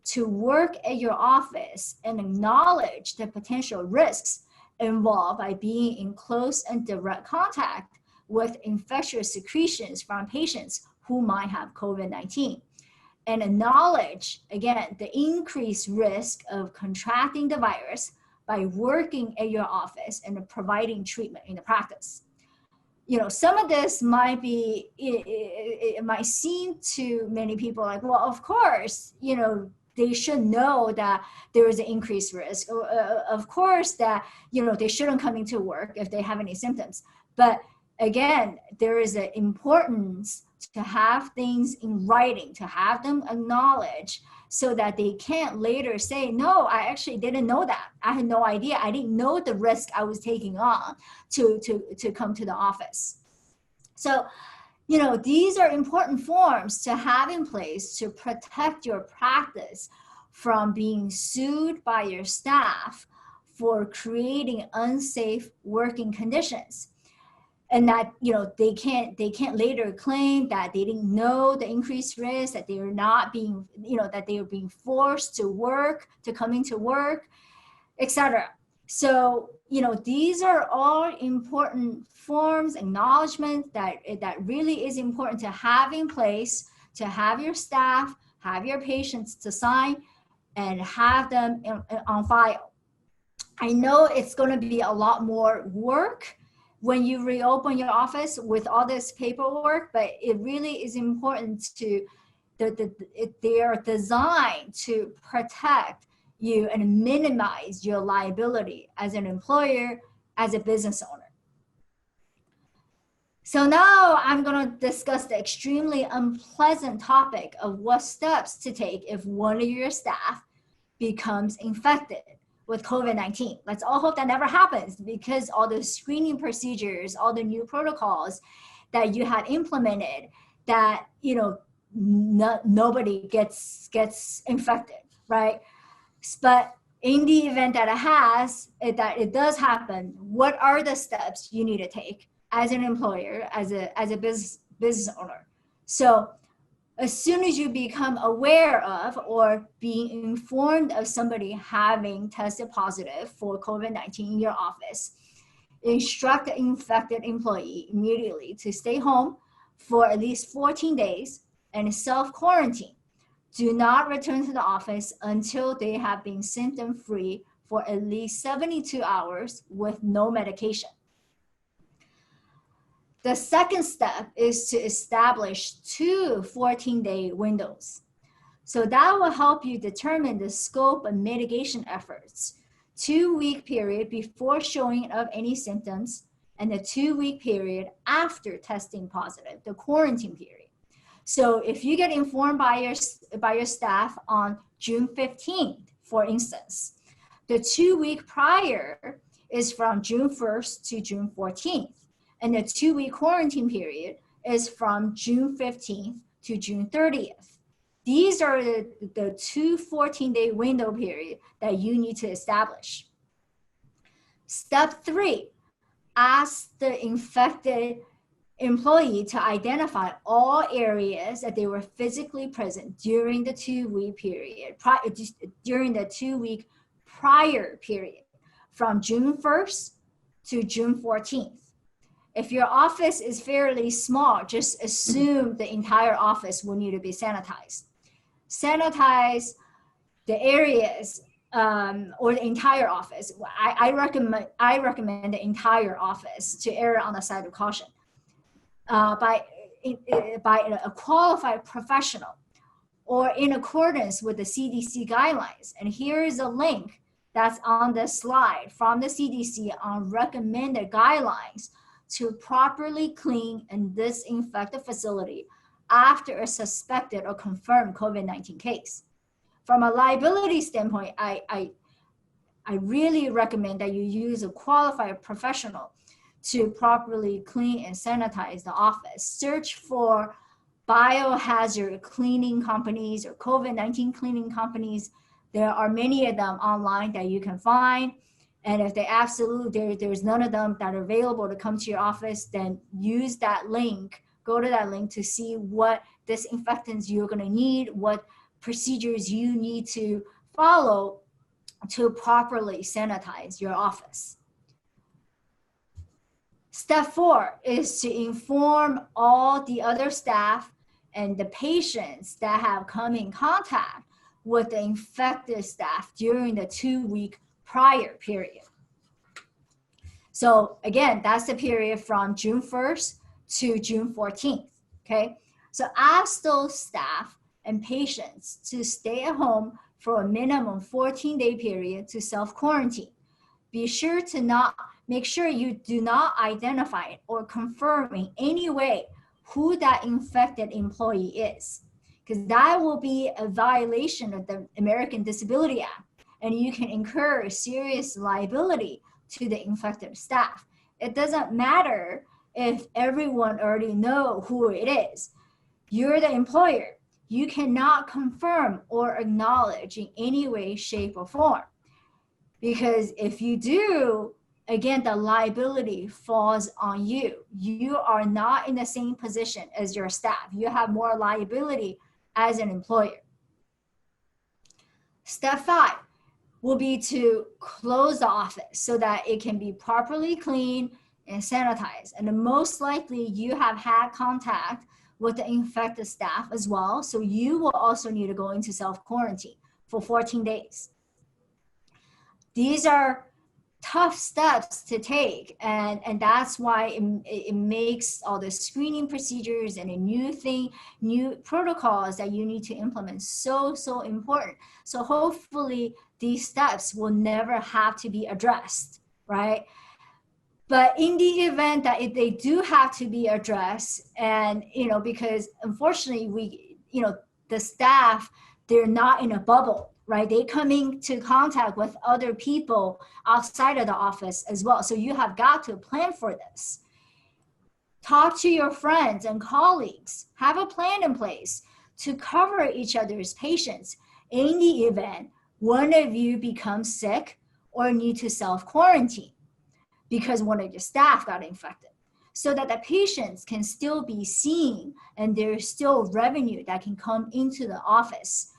to work at your office and acknowledge the potential risks involved by being in close and direct contact with infectious secretions from patients who might have COVID-19. And acknowledge, again, the increased risk of contracting the virus by working at your office and providing treatment in the practice. some of this might be, it might seem to many people like, well, of course, they should know that there is an increased risk. Of course that, they shouldn't come into work if they have any symptoms. But again, there is an importance to have things in writing, to have them acknowledged so that they can't later say, no, I actually didn't know that. I had no idea. I didn't know the risk I was taking on to come to the office. So, these are important forms to have in place to protect your practice from being sued by your staff for creating unsafe working conditions. And that, they can't later claim that they didn't know the increased risk, that they are not being, that they are being forced to come into work, etc. So, these are all important forms, acknowledgments that really is important to have in place, to have your staff, have your patients to sign and have them on file. I know it's going to be a lot more work when you reopen your office with all this paperwork, but it really is important they are designed to protect you and minimize your liability as an employer, as a business owner. So now I'm going to discuss the extremely unpleasant topic of what steps to take if one of your staff becomes infected with COVID-19. Let's all hope that never happens, because all the screening procedures, all the new protocols that you had implemented, that nobody gets infected, right? But in the event that it does happen, what are the steps you need to take as an employer, as a business owner? So as soon as you become aware of or being informed of somebody having tested positive for COVID-19 in your office, instruct the infected employee immediately to stay home for at least 14 days and self-quarantine. Do not return to the office until they have been symptom-free for at least 72 hours with no medication. The second step is to establish 2 14-day windows. So that will help you determine the scope of mitigation efforts. 2-week period before showing of any symptoms, and the 2-week period after testing positive, the quarantine period. So if you get informed by your staff on June 15th, for instance, the 2-week prior is from June 1st to June 14th. And the 2-week quarantine period is from June 15th to June 30th. These are the 2 14-day window period that you need to establish. Step 3, ask the infected employee to identify all areas that they were physically present during the 2-week period, during the 2-week prior period, from June 1st to June 14th. If your office is fairly small, just assume the entire office will need to be sanitized. Sanitize the areas or the entire office. I recommend the entire office to err on the side of caution by a qualified professional or in accordance with the CDC guidelines. And here is a link that's on the slide from the CDC on recommended guidelines to properly clean and disinfect the facility after a suspected or confirmed COVID-19 case. From a liability standpoint, I really recommend that you use a qualified professional to properly clean and sanitize the office. Search for biohazard cleaning companies or COVID-19 cleaning companies. There are many of them online that you can find. And if there's none of them that are available to come to your office, then use that link, go to that link to see what disinfectants you're gonna need, what procedures you need to follow to properly sanitize your office. Step 4 is to inform all the other staff and the patients that have come in contact with the infected staff during the 2-week prior period. So again, that's the period from June 1st to June 14th, okay? So ask those staff and patients to stay at home for a minimum 14-day period to self-quarantine. Be sure to make sure you do not identify or confirm in any way who that infected employee is, because that will be a violation of the American Disability Act, and you can incur serious liability to the infected staff. It doesn't matter if everyone already know who it is. You're the employer. You cannot confirm or acknowledge in any way, shape, or form. Because if you do, again, the liability falls on you. You are not in the same position as your staff. You have more liability as an employer. Step 5 will be to close the office so that it can be properly cleaned and sanitized. And most likely you have had contact with the infected staff as well. So you will also need to go into self-quarantine for 14 days. These are tough steps to take, and that's why it makes all the screening procedures and a new protocols that you need to implement so important. So hopefully these steps will never have to be addressed, right? But in the event that if they do have to be addressed, and because unfortunately the staff, they're not in a bubble, right? They come into contact with other people outside of the office as well. So you have got to plan for this. Talk to your friends and colleagues. Have a plan in place to cover each other's patients in the event one of you becomes sick or need to self-quarantine because one of your staff got infected, so that the patients can still be seen and there's still revenue that can come into the office.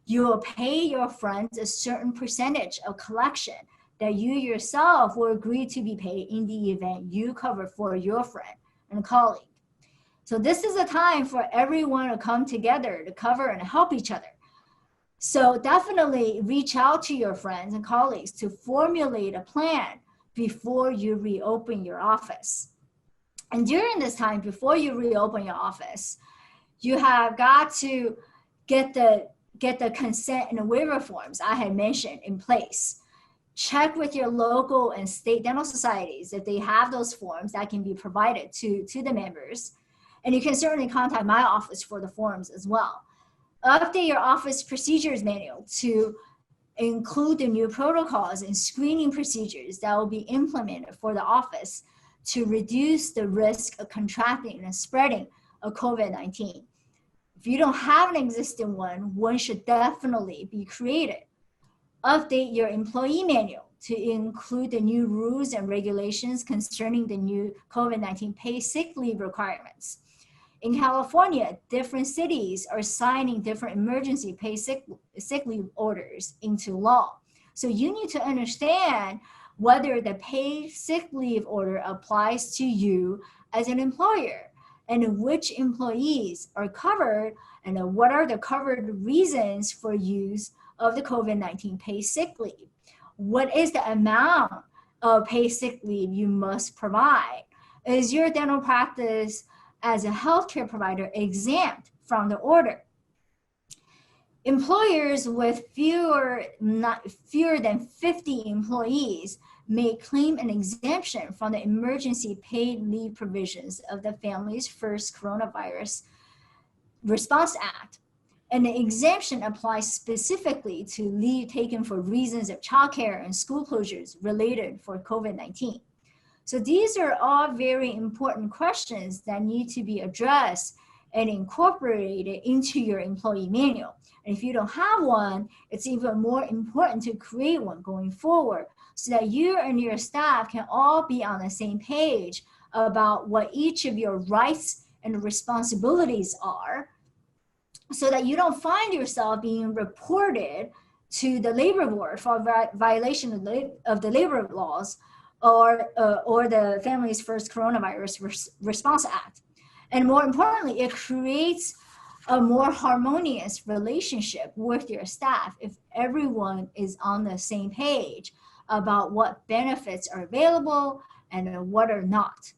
You will pay your friends a certain percentage of collection that you yourself will agree to be paid in the event you cover for your friend and colleague. So this is a time for everyone to come together to cover and help each other. So definitely reach out to your friends and colleagues to formulate a plan before you reopen your office. And during this time, before you reopen your office, you have got to get the consent and the waiver forms I had mentioned in place. Check with your local and state dental societies if they have those forms that can be provided to the members. And you can certainly contact my office for the forms as well. Update your office procedures manual to include the new protocols and screening procedures that will be implemented for the office to reduce the risk of contracting and spreading of COVID-19. If you don't have an existing one should definitely be created. Update your employee manual to include the new rules and regulations concerning the new COVID-19 paid sick leave requirements. In California, different cities are signing different emergency paid sick leave orders into law. So you need to understand whether the paid sick leave order applies to you as an employer, and which employees are covered, and what are the covered reasons for use of the COVID-19 paid sick leave. What is the amount of paid sick leave you must provide? Is your dental practice as a healthcare provider exempt from the order? Employers with fewer than 50 employees may claim an exemption from the emergency paid leave provisions of the Families First Coronavirus Response Act. And the exemption applies specifically to leave taken for reasons of childcare and school closures related for COVID-19. So these are all very important questions that need to be addressed and incorporated into your employee manual. And if you don't have one, it's even more important to create one going forward so that you and your staff can all be on the same page about what each of your rights and responsibilities are, so that you don't find yourself being reported to the labor board for violation of the labor laws or the Families First Coronavirus Response Act. And more importantly, it creates a more harmonious relationship with your staff if everyone is on the same page about what benefits are available and what are not.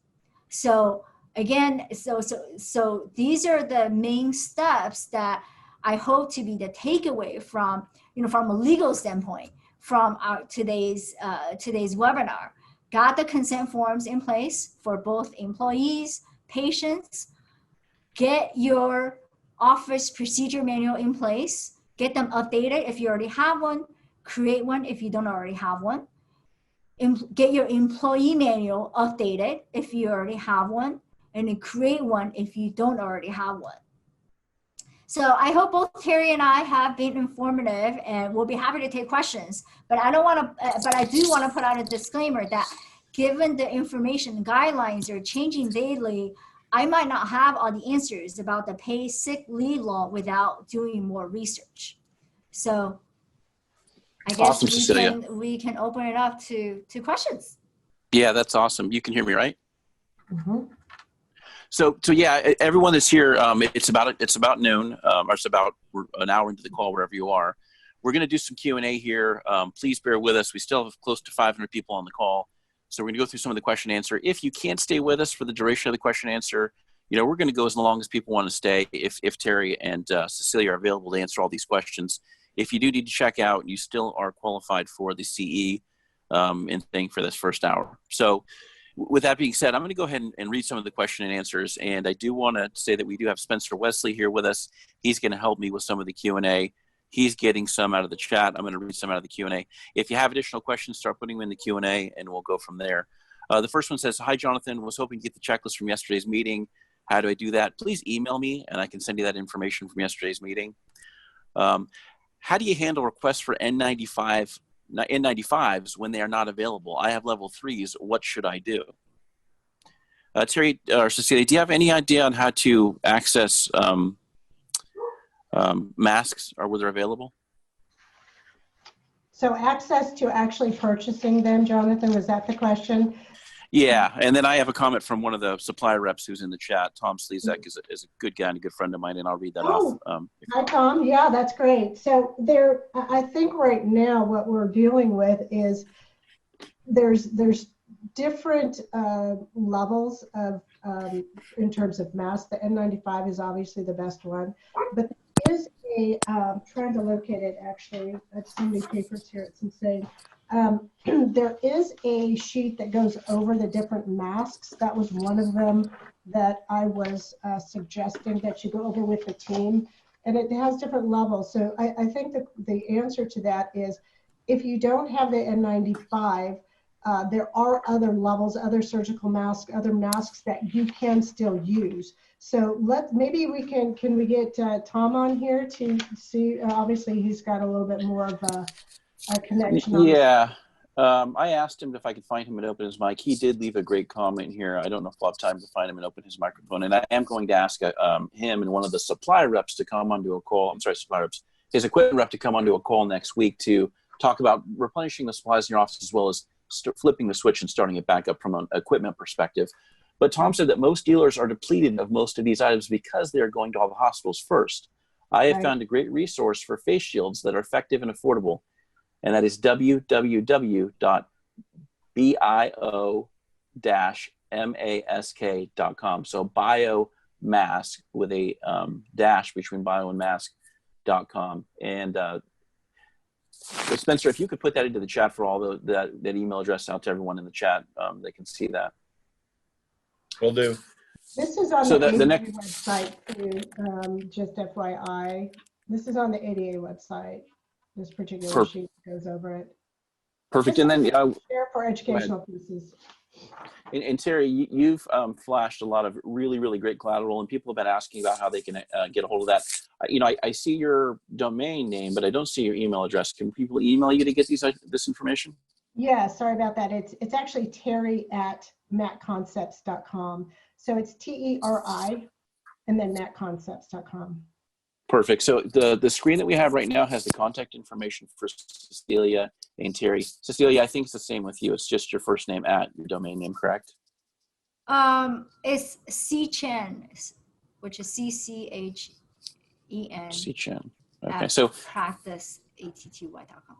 So again, so these are the main steps that I hope to be the takeaway from, from a legal standpoint, from our today's webinar. Got the consent forms in place for both employees, patients. Get your office procedure manual in place. Get them updated if you already have one. Create one if you don't already have one. Get your employee manual updated if you already have one, and then create one if you don't already have one. So I hope both Terry and I have been informative, and we'll be happy to take questions. But I do want to put out a disclaimer that given the information guidelines are changing daily, I might not have all the answers about the paid sick leave law without doing more research. So I guess awesome, we can open it up to questions. Yeah, that's awesome. You can hear me, right? Mm-hmm. So yeah, everyone that's here, it's about noon, or it's about an hour into the call, wherever you are. We're going to do some Q&A here. Please bear with us. We still have close to 500 people on the call. So we're going to go through some of the question and answer. If you can't stay with us for the duration of the question and answer, we're going to go as long as people want to stay. If Terry and Cecilia are available to answer all these questions. If you do need to check out, you still are qualified for the CE thing for this first hour. So with that being said, I'm going to go ahead and read some of the question and answers. And I do want to say that we do have Spencer Wesley here with us. He's going to help me with some of the Q&A. He's getting some out of the chat. I'm going to read some out of the Q&A. If you have additional questions, start putting them in the Q&A and we'll go from there. The first one says, hi, Jonathan. Was hoping to get the checklist from yesterday's meeting. How do I do that? Please email me and I can send you that information from yesterday's meeting. How do you handle requests for N95s when they are not available? I have level 3s. What should I do? Terry or Cecilia, do you have any idea on how to access masks or whether they're available? So access to actually purchasing them, Jonathan, was that the question? Yeah, and then I have a comment from one of the supply reps who's in the chat. Tom Slezak is a good guy and a good friend of mine, and I'll read that off. Hi, Tom. Yeah, that's great. So I think right now what we're dealing with is there's different levels of in terms of masks. The N95 is obviously the best one, but there is a trying to locate it actually. I have so many papers here. It's insane. There is a sheet that goes over the different masks. That was one of them that I was suggesting that you go over with the team, and it has different levels. So I think that the answer to that is if you don't have the N95, there are other levels, other surgical masks, other masks that you can still use. So maybe we can we get Tom on here to see, obviously he's got a little bit more of a connection. Yeah, I asked him if I could find him and open his mic. He did leave a great comment here. I don't know if we'll have time to find him and open his microphone. And I am going to ask him and one of the supply reps to come onto a call. I'm sorry, supply reps. His equipment rep to come onto a call next week to talk about replenishing the supplies in your office as well as flipping the switch and starting it back up from an equipment perspective. But Tom said that most dealers are depleted of most of these items because they are going to all the hospitals first. I have found a great resource for face shields that are effective and affordable. And that is www.bio-mask.com. So biomask with a dash between bio and mask.com. And Spencer, if you could put that into the chat for all that email address out to everyone in the chat, they can see that. Will do. This is on so the ADA next website too, just FYI. This is on the ADA website. This particular sheet goes over it. Perfect. And then share for educational pieces. And Terry, you've flashed a lot of really, really great collateral, and people have been asking about how they can get a hold of that. I see your domain name, but I don't see your email address. Can people email you to get this information? Yeah, sorry about that. It's actually terry@makconcepts.com. So it's TERI and then makconcepts.com. Perfect. So the screen that we have right now has the contact information for Cecilia and Terry. Cecilia, I think it's the same with you. It's just your first name at your domain name, correct? It's C-Chen, which is CCHEN. C-Chen. Okay, so practiceatty.com.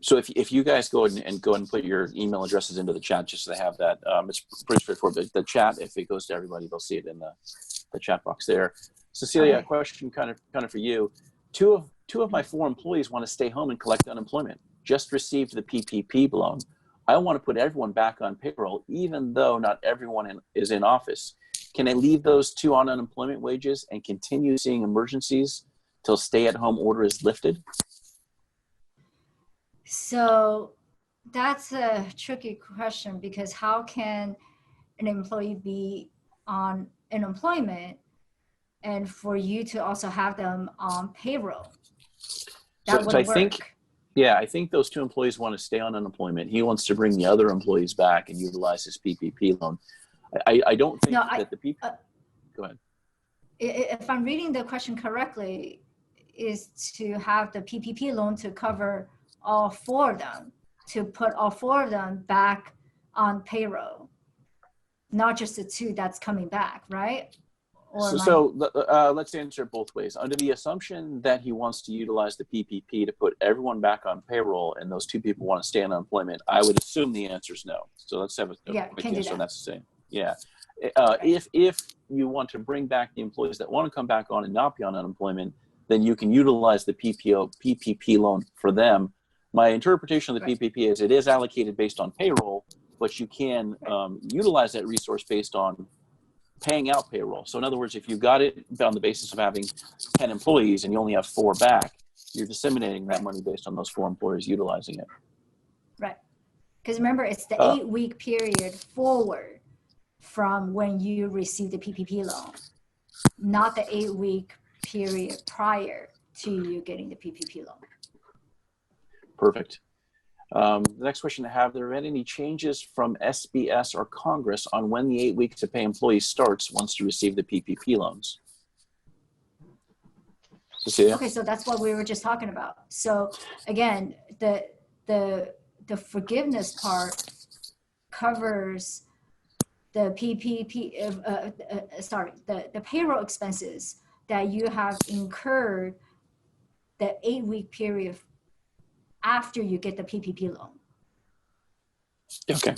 So if you guys go ahead and put your email addresses into the chat, just so they have that, it's pretty straightforward. The chat, if it goes to everybody, they'll see it in the chat box there. Cecilia, a question kind of for you. Two of my 4 employees want to stay home and collect unemployment. Just received the PPP loan. I want to put everyone back on payroll, even though not everyone is in office. Can I leave those 2 on unemployment wages and continue seeing emergencies till stay-at-home order is lifted? So that's a tricky question, because how can an employee be on unemployment and for you to also have them on payroll? That so I work. think, yeah, I think those 2 employees want to stay on unemployment. He wants to bring the other employees back and utilize his PPP loan. I don't think that the PPP. Go ahead. If I'm reading the question correctly, is to have the PPP loan to cover all 4 of them, to put all 4 of them back on payroll, not just the 2 that's coming back, right? Or let's answer it both ways. Under the assumption that he wants to utilize the PPP to put everyone back on payroll and those 2 people want to stay on unemployment, I would assume the answer is no. So let's have a quick answer. That's the same. Yeah. If you want to bring back the employees that want to come back on and not be on unemployment, then you can utilize the PPP loan for them. My interpretation of the PPP is it is allocated based on payroll, but you can utilize that resource based on paying out payroll. So in other words, if you got it on the basis of having 10 employees and you only have 4 back, you're disseminating that money based on those 4 employees utilizing it. Right. Because remember, it's the 8-week period forward from when you receive the PPP loan, not the 8-week period prior to you getting the PPP loan. Perfect. The next question I have, there been any changes from SBS or Congress on when the 8 weeks to pay employees starts once you receive the PPP loans? Cecilia? Okay, so that's what we were just talking about. So again, the forgiveness part covers the the payroll expenses that you have incurred the 8-week period after you get the PPP loan. Okay.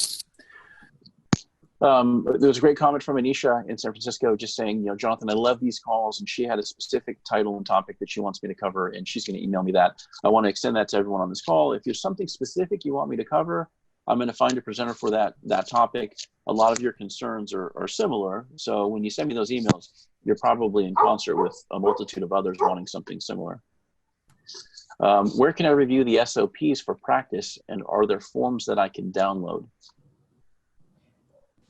There was a great comment from Anisha in San Francisco just saying, Jonathan, I love these calls, and she had a specific title and topic that she wants me to cover, and she's going to email me that. I want to extend that to everyone on this call. If there's something specific you want me to cover, I'm going to find a presenter for that topic. A lot of your concerns are similar, so when you send me those emails, you're probably in concert with a multitude of others wanting something similar. Where can I review the SOPs for practice, and are there forms that I can download?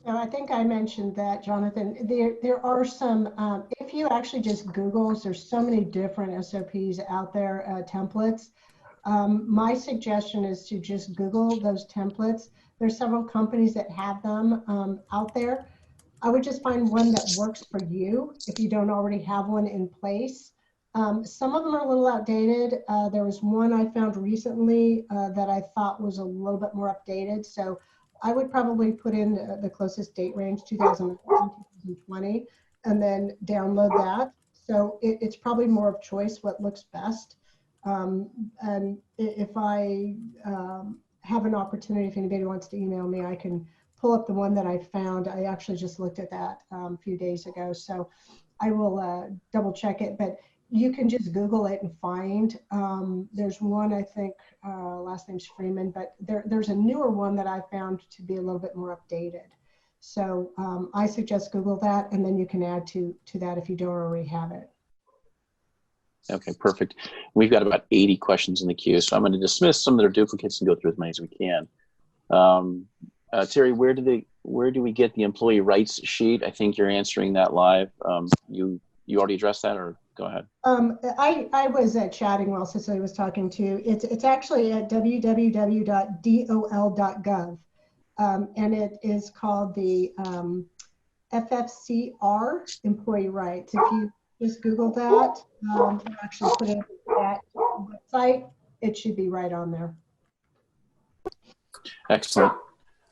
So I think I mentioned that, Jonathan. There are some, if you actually just Google, there's so many different SOPs out there, templates. My suggestion is to just Google those templates. There's several companies that have them out there. I would just find one that works for you if you don't already have one in place. Some of them are a little outdated. There was one I found recently that I thought was a little bit more updated. So I would probably put in the closest date range, 2020, and then download that. So it's probably more of choice what looks best. And if I have an opportunity, if anybody wants to email me, I can pull up the one that I found. I actually just looked at that a few days ago. So I will double check it, but you can just Google it and find. There's one, I think, last name's Freeman, but there's a newer one that I found to be a little bit more updated. So I suggest Google that, and then you can add to that if you don't already have it. Okay, perfect. We've got about 80 questions in the queue, so I'm going to dismiss some that are duplicates and go through as many as we can. Terry, where do we get the employee rights sheet? I think you're answering that live. You already addressed that, or go ahead? I was chatting while Cecilia was talking too. It's actually at www.dol.gov, and it is called the FFCR Employee Rights. If you just Google that, or actually put it in that website, it should be right on there. Excellent.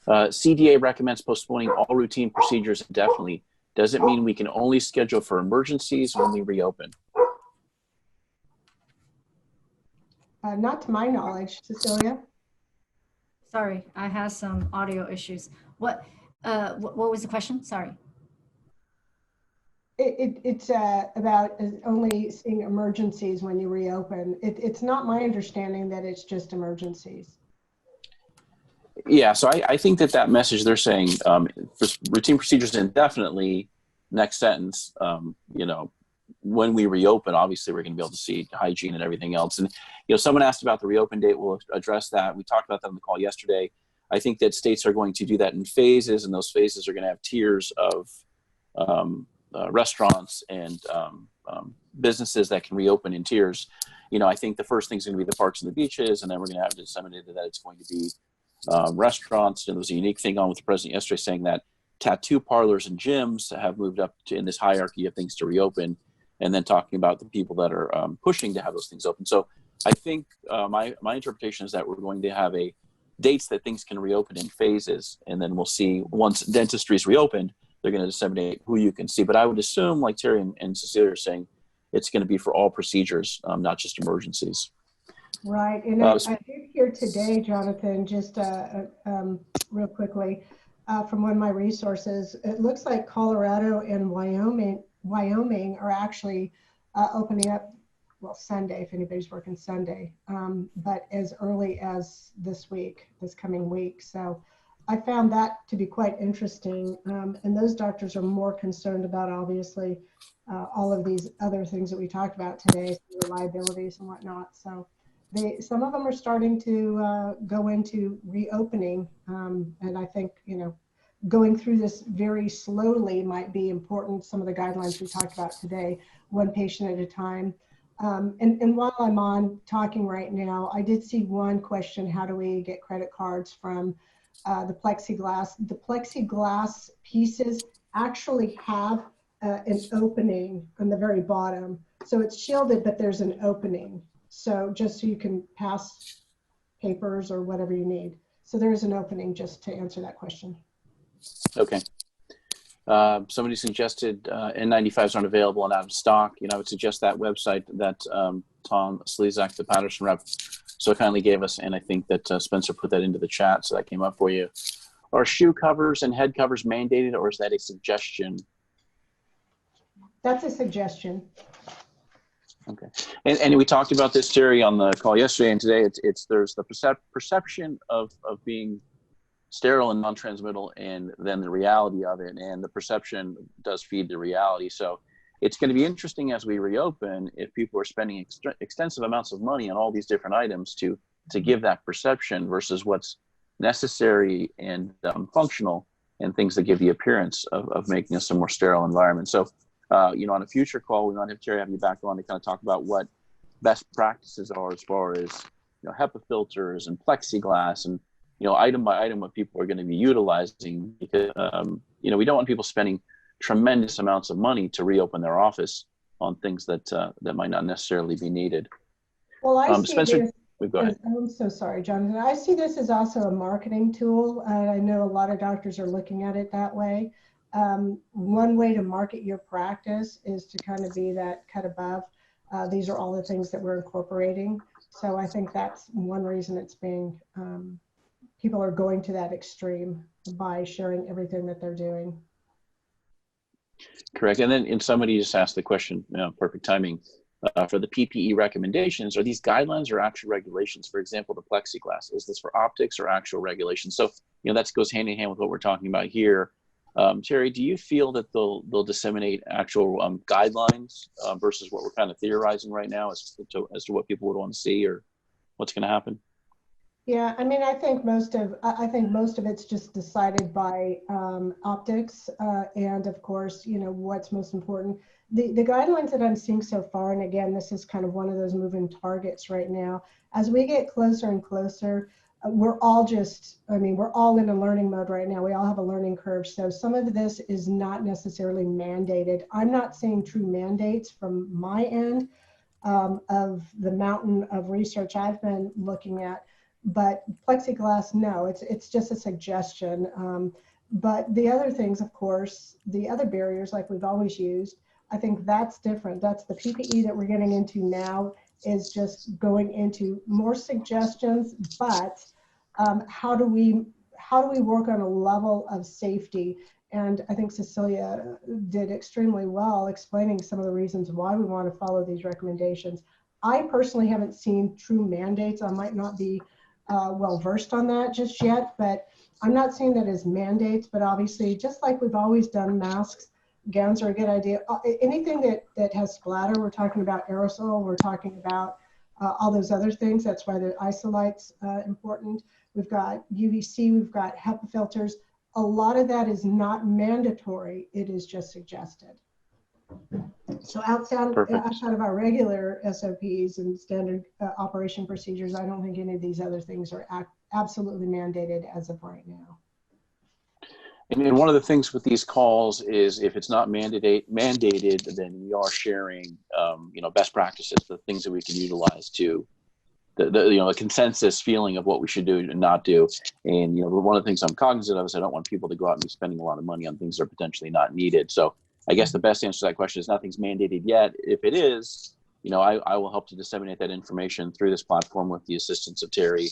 CDA recommends postponing all routine procedures indefinitely. Does it mean we can only schedule for emergencies when we reopen? Not to my knowledge, Cecilia. Sorry, I had some audio issues. What was the question? Sorry. It's about only seeing emergencies when you reopen. It's not my understanding that it's just emergencies. Yeah, so I think that message they're saying for routine procedures indefinitely, next sentence, when we reopen, obviously we're going to be able to see hygiene and everything else. And, someone asked about the reopen date. We'll address that. We talked about that on the call yesterday. I think that states are going to do that in phases, and those phases are going to have tiers of restaurants and businesses that can reopen in tiers. I think the first thing is going to be the parks and the beaches, and then we're going to have disseminated that it's going to be restaurants. And there was a unique thing on with the president yesterday saying that tattoo parlors and gyms have moved up in this hierarchy of things to reopen, and then talking about the people that are pushing to have those things open. So I think my interpretation is that we're going to have dates that things can reopen in phases, and then we'll see once dentistry is reopened, they're going to disseminate who you can see. But I would assume, like Terry and Cecilia are saying, it's going to be for all procedures, not just emergencies. Right. And I did hear today, Jonathan, just real quickly, from one of my resources, it looks like Colorado and Wyoming are actually opening up, well, Sunday, if anybody's working Sunday, but as early as this coming week. So I found that to be quite interesting. And those doctors are more concerned about, obviously, all of these other things that we talked about today, the liabilities and whatnot. So some of them are starting to go into reopening. And I think, going through this very slowly might be important. Some of the guidelines we talked about today, one patient at a time. And while I'm on talking right now, I did see one question: how do we get credit cards from the plexiglass? The plexiglass pieces actually have an opening on the very bottom. So it's shielded, but there's an opening. So just so you can pass papers or whatever you need. So there's an opening, just to answer that question. Okay. Somebody suggested N95s aren't available and out of stock. I would suggest that website that Tom Slezak, the Patterson rep, so kindly gave us, and I think that Spencer put that into the chat, so that came up for you. Are shoe covers and head covers mandated, or is that a suggestion? That's a suggestion. Okay. And we talked about this, Terry, on the call yesterday and today. There's the perception of being sterile and non-transmittal, and then the reality of it, and the perception does feed the reality. So it's going to be interesting as we reopen if people are spending extensive amounts of money on all these different items to give that perception versus what's necessary and functional, and things that give the appearance of making us a more sterile environment. So on a future call, we might have Terry have you back on to kind of talk about what best practices are as far as HEPA filters and plexiglass, and item by item what people are going to be utilizing, because we don't want people spending tremendous amounts of money to reopen their office on things that might not necessarily be needed. Well, I see Spencer, this. go ahead. I'm so sorry, Jonathan. I see this as also a marketing tool. I know a lot of doctors are looking at it that way. One way to market your practice is to kind of be that cut above. These are all the things that we're incorporating. So I think that's one reason it's being, people are going to that extreme by sharing everything that they're doing. Correct. And then somebody just asked the question, perfect timing, for the PPE recommendations, are these guidelines or actual regulations? For example, the plexiglass, is this for optics or actual regulations? So, that goes hand in hand with what we're talking about here. Terry, do you feel that they'll disseminate actual guidelines versus what we're kind of theorizing right now as to what people would want to see, or what's going to happen? Yeah, I mean, I think most of it's just decided by optics, and of course, what's most important. The guidelines that I'm seeing so far, and again, this is kind of one of those moving targets right now. As we get closer and closer, we're all in a learning mode right now. We all have a learning curve. So some of this is not necessarily mandated. I'm not seeing true mandates from my end of the mountain of research I've been looking at. But plexiglass, no, it's just a suggestion. But the other things, of course, the other barriers like we've always used, I think that's different. That's the PPE that we're getting into now. is just going into more suggestions, but how do we work on a level of safety? And I think Cecilia did extremely well explaining some of the reasons why we want to follow these recommendations. I personally haven't seen true mandates. I might not be well versed on that just yet, but I'm not saying that as mandates, but obviously, just like we've always done, masks, gowns are a good idea. Anything that has splatter, we're talking about aerosol, we're talking about all those other things. That's why the isolight's important. We've got UVC, we've got HEPA filters. A lot of that is not mandatory. It is just suggested. So outside of our regular SOPs and standard operation procedures, I don't think any of these other things are absolutely mandated as of right now. And one of the things with these calls is if it's not mandated, then we are sharing, best practices, the things that we can utilize to the consensus feeling of what we should do and not do. And, one of the things I'm cognizant of is I don't want people to go out and be spending a lot of money on things that are potentially not needed. So I guess the best answer to that question is nothing's mandated yet. If it is, I will help to disseminate that information through this platform with the assistance of Terry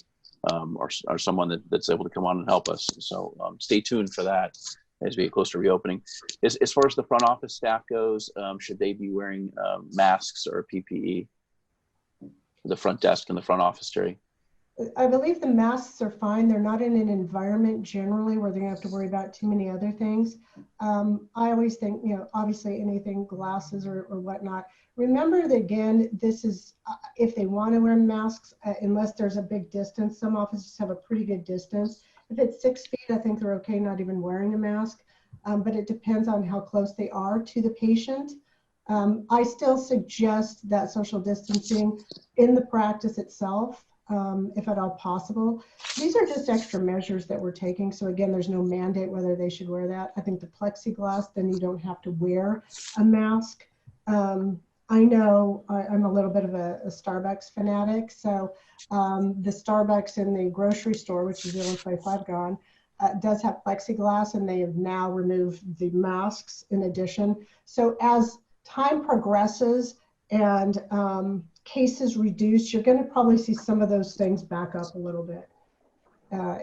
or someone that's able to come on and help us. So stay tuned for that as we get close to reopening. As far as the front office staff goes, should they be wearing masks or PPE? The front desk and the front office, Terry? I believe the masks are fine. They're not in an environment generally where they're gonna have to worry about too many other things. I always think, obviously anything, glasses or whatnot. Remember that again, this is, if they wanna wear masks, unless there's a big distance, some offices have a pretty good distance. If it's 6 feet, I think they're okay not even wearing a mask, but it depends on how close they are to the patient. I still suggest that social distancing in the practice itself, if at all possible. These are just extra measures that we're taking. So again, there's no mandate whether they should wear that. I think the plexiglass, then you don't have to wear a mask. I know I'm a little bit of a Starbucks fanatic. So the Starbucks in the grocery store, which is the only place I've gone, does have plexiglass, and they have now removed the masks in addition. So as time progresses and cases reduce, you're going to probably see some of those things back up a little bit,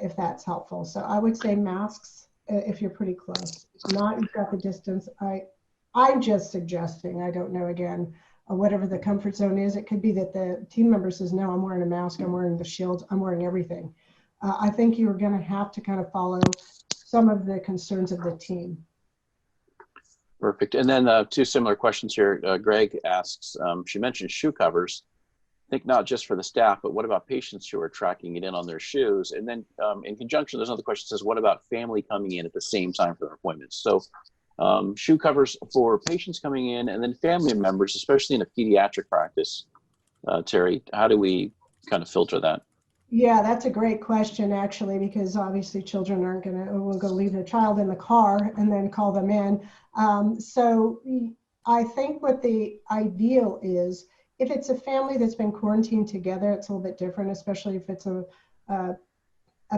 if that's helpful. So I would say masks if you're pretty close. If not, you've got the distance. I'm just suggesting, I don't know, again, whatever the comfort zone is. It could be that the team member says, no, I'm wearing a mask, I'm wearing the shields, I'm wearing everything. I think you're going to have to kind of follow some of the concerns of the team. Perfect. And then two similar questions here. Greg asks, she mentioned shoe covers. I think not just for the staff, but what about patients who are tracking it in on their shoes? And then in conjunction, there's another question that says, what about family coming in at the same time for their appointments? So shoe covers for patients coming in and then family members, especially in a pediatric practice. Terry, how do we kind of filter that? Yeah, that's a great question, actually, because obviously children aren't we'll go leave a child in the car and then call them in. So I think what the ideal is, if it's a family that's been quarantined together, it's a little bit different, especially if it's a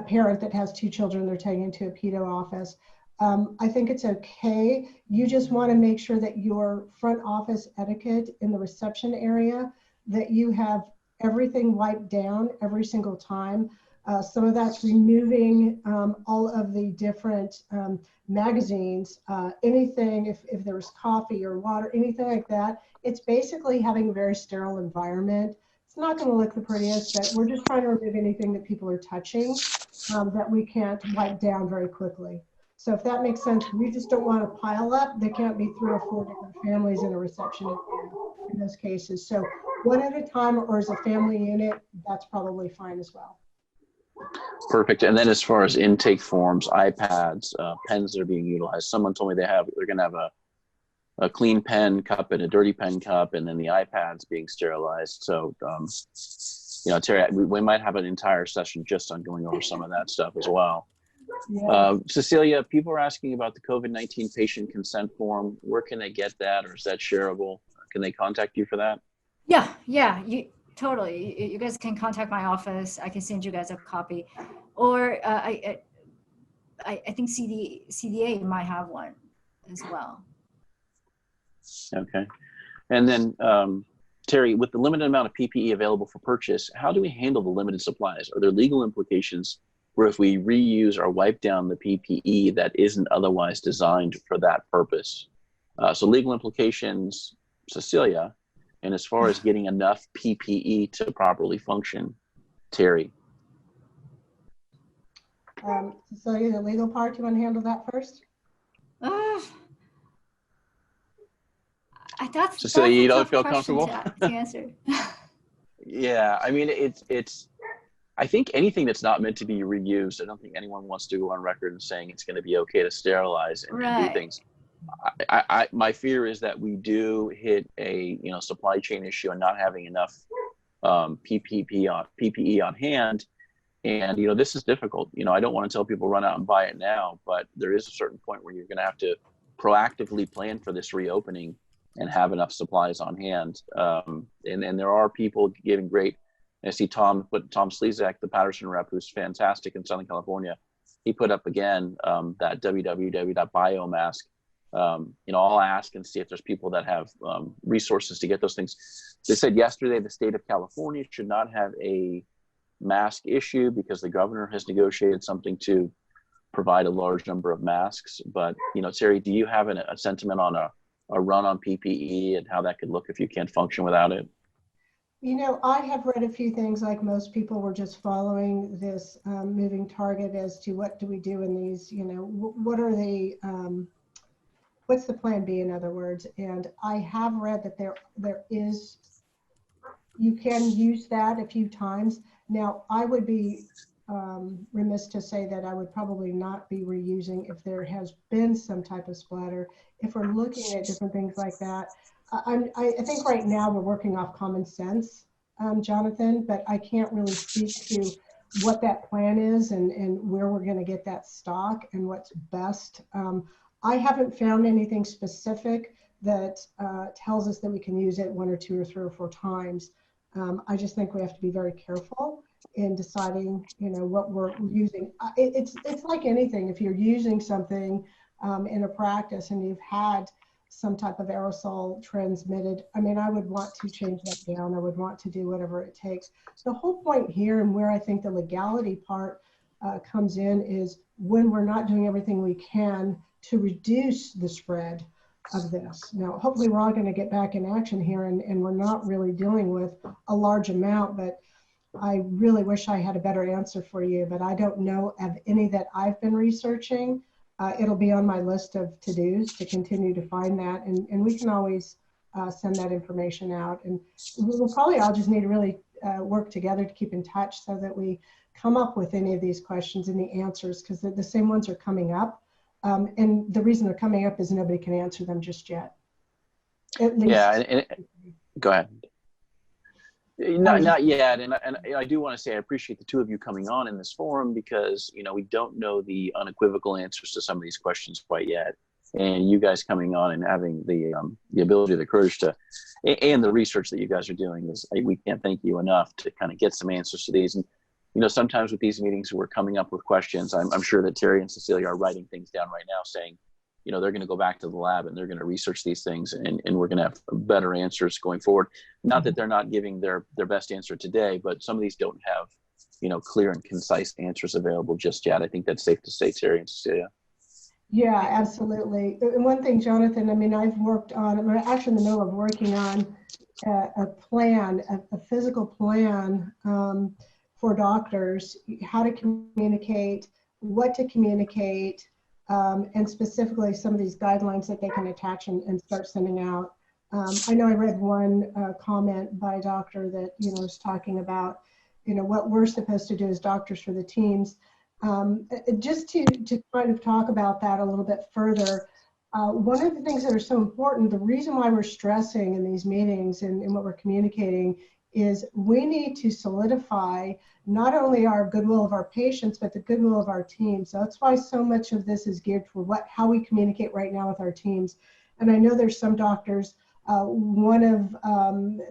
parent that has 2 children they're taking to a pedo office. I think it's okay. You just want to make sure that your front office etiquette in the reception area, that you have everything wiped down every single time. Some of that's removing all of the different magazines, anything, if there was coffee or water, anything like that. It's basically having a very sterile environment. It's not going to look the prettiest, but we're just trying to remove anything that people are touching that we can't wipe down very quickly. So if that makes sense, we just don't want to pile up. There can't be 3 or 4 different families in a reception area in those cases. So one at a time, or as a family unit, that's probably fine as well. Perfect. And then as far as intake forms, iPads, pens that are being utilized, someone told me they're going to have a clean pen cup and a dirty pen cup, and then the iPads being sterilized. So, Terry, we might have an entire session just on going over some of that stuff as well. Yeah. Cecilia, people are asking about the COVID-19 patient consent form. Where can they get that, or is that shareable? Can they contact you for that? Yeah, totally. You guys can contact my office. I can send you guys a copy, or I think CDA might have one as well. Okay, and then Terry, with the limited amount of PPE available for purchase, how do we handle the limited supplies? Are there legal implications where if we reuse or wipe down the PPE that isn't otherwise designed for that purpose? So legal implications, Cecilia, and as far as getting enough PPE to properly function, Terry. Cecilia, the legal part, you want to handle that first? That's Cecilia, you a don't tough feel question comfortable? to answer. Yeah, I mean, I think anything that's not meant to be reused, I don't think anyone wants to go on record and saying it's going to be okay to sterilize and do things. My fear is that we do hit a supply chain issue and not having enough PPE on hand. And this is difficult. I don't want to tell people run out and buy it now, but there is a certain point where you're going to have to proactively plan for this reopening and have enough supplies on hand. And there are people giving great. I see Tom Slezak, the Patterson rep, who's fantastic in Southern California. He put up again that www.biomask. I'll ask and see if there's people that have resources to get those things. They said yesterday the state of California should not have a mask issue because the governor has negotiated something to provide a large number of masks. But Terry, do you have a sentiment on a run on PPE and how that could look if you can't function without it? I have read a few things like most people. Were just following this moving target as to what do we do in these, what are the, what's the plan B, in other words. And I have read that there is, you can use that a few times. Now, I would be remiss to say that I would probably not be reusing if there has been some type of splatter. If we're looking at different things like that, I think right now we're working off common sense, Jonathan, but I can't really speak to what that plan is and where we're going to get that stock and what's best. I haven't found anything specific that tells us that we can use it 1 or 2 or 3 or 4 times. I just think we have to be very careful in deciding, what we're using. It's like anything. If you're using something in a practice and you've had some type of aerosol transmitted, I would want to change that down. I would want to do whatever it takes. The whole point here, and where I think the legality part comes in, is when we're not doing everything we can to reduce the spread of this. Now, hopefully we're all going to get back in action here and we're not really dealing with a large amount, but I really wish I had a better answer for you, but I don't know of any that I've been researching. It'll be on my list of to-dos to continue to find that, and we can always send that information out. And we'll probably all just need to really work together to keep in touch so that we come up with any of these questions and the answers, because the same ones are coming up. And the reason they're coming up is nobody can answer them just yet. At least. Yeah, and go ahead. Not yet, and I do want to say I appreciate the two of you coming on in this forum, because we don't know the unequivocal answers to some of these questions quite yet, and you guys coming on and having the ability, the courage to, and the research that you guys are doing we can't thank you enough to kind of get some answers to these. And sometimes with these meetings we're coming up with questions. I'm sure that Terry and Cecilia are writing things down right now, saying they're going to go back to the lab and they're going to research these things, and we're going to have better answers going forward. Not that they're not giving their best answer today, but some of these don't have, clear and concise answers available just yet. I think that's safe to say, Terry and Cecilia. Yeah, absolutely. And one thing, Jonathan, I've worked on, I'm actually in the middle of working on a plan, a physical plan for doctors, how to communicate, what to communicate, and specifically some of these guidelines that they can attach and start sending out. I know I read one comment by a doctor that was talking about what we're supposed to do as doctors for the teams. Just to kind of talk about that a little bit further, one of the things that are so important, the reason why we're stressing in these meetings and what we're communicating, is we need to solidify not only our goodwill of our patients, but the goodwill of our teams. So that's why so much of this is geared for how we communicate right now with our teams. And I know there's some doctors, one of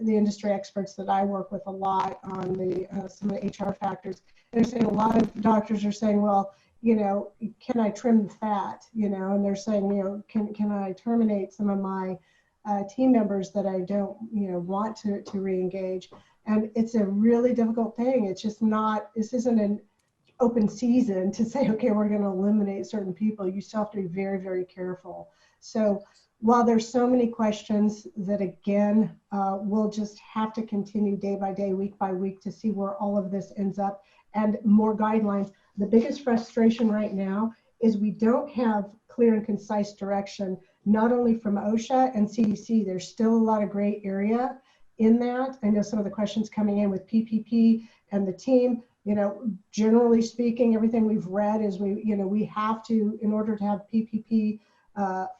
the industry experts that I work with a lot on some of the HR factors, they're saying a lot of doctors are saying, well, can I trim the fat? And they're saying, can I terminate some of my team members that I don't, want to re-engage. And it's a really difficult thing. It's just not, this isn't an open season to say, okay, we're going to eliminate certain people. You still have to be very, very careful. So while there's so many questions that, again, we'll just have to continue day by day, week by week to see where all of this ends up and more guidelines. The biggest frustration right now is we don't have clear and concise direction, not only from OSHA and CDC. There's still a lot of gray area in that. I know some of the questions coming in with PPP and the team, generally speaking, everything we've read is we have to, in order to have PPP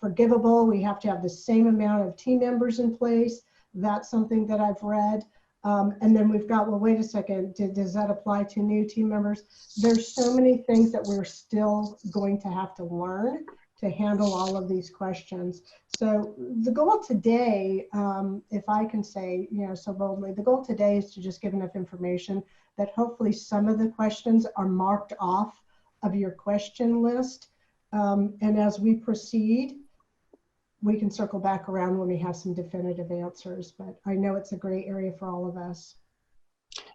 forgivable, we have to have the same amount of team members in place. That's something that I've read. And then we've got, well, wait a second, does that apply to new team members? There's so many things that we're still going to have to learn to handle all of these questions. So the goal today, if I can say, so boldly, the goal today is to just give enough information that hopefully some of the questions are marked off of your question list. And as we proceed, we can circle back around when we have some definitive answers, but I know it's a gray area for all of us.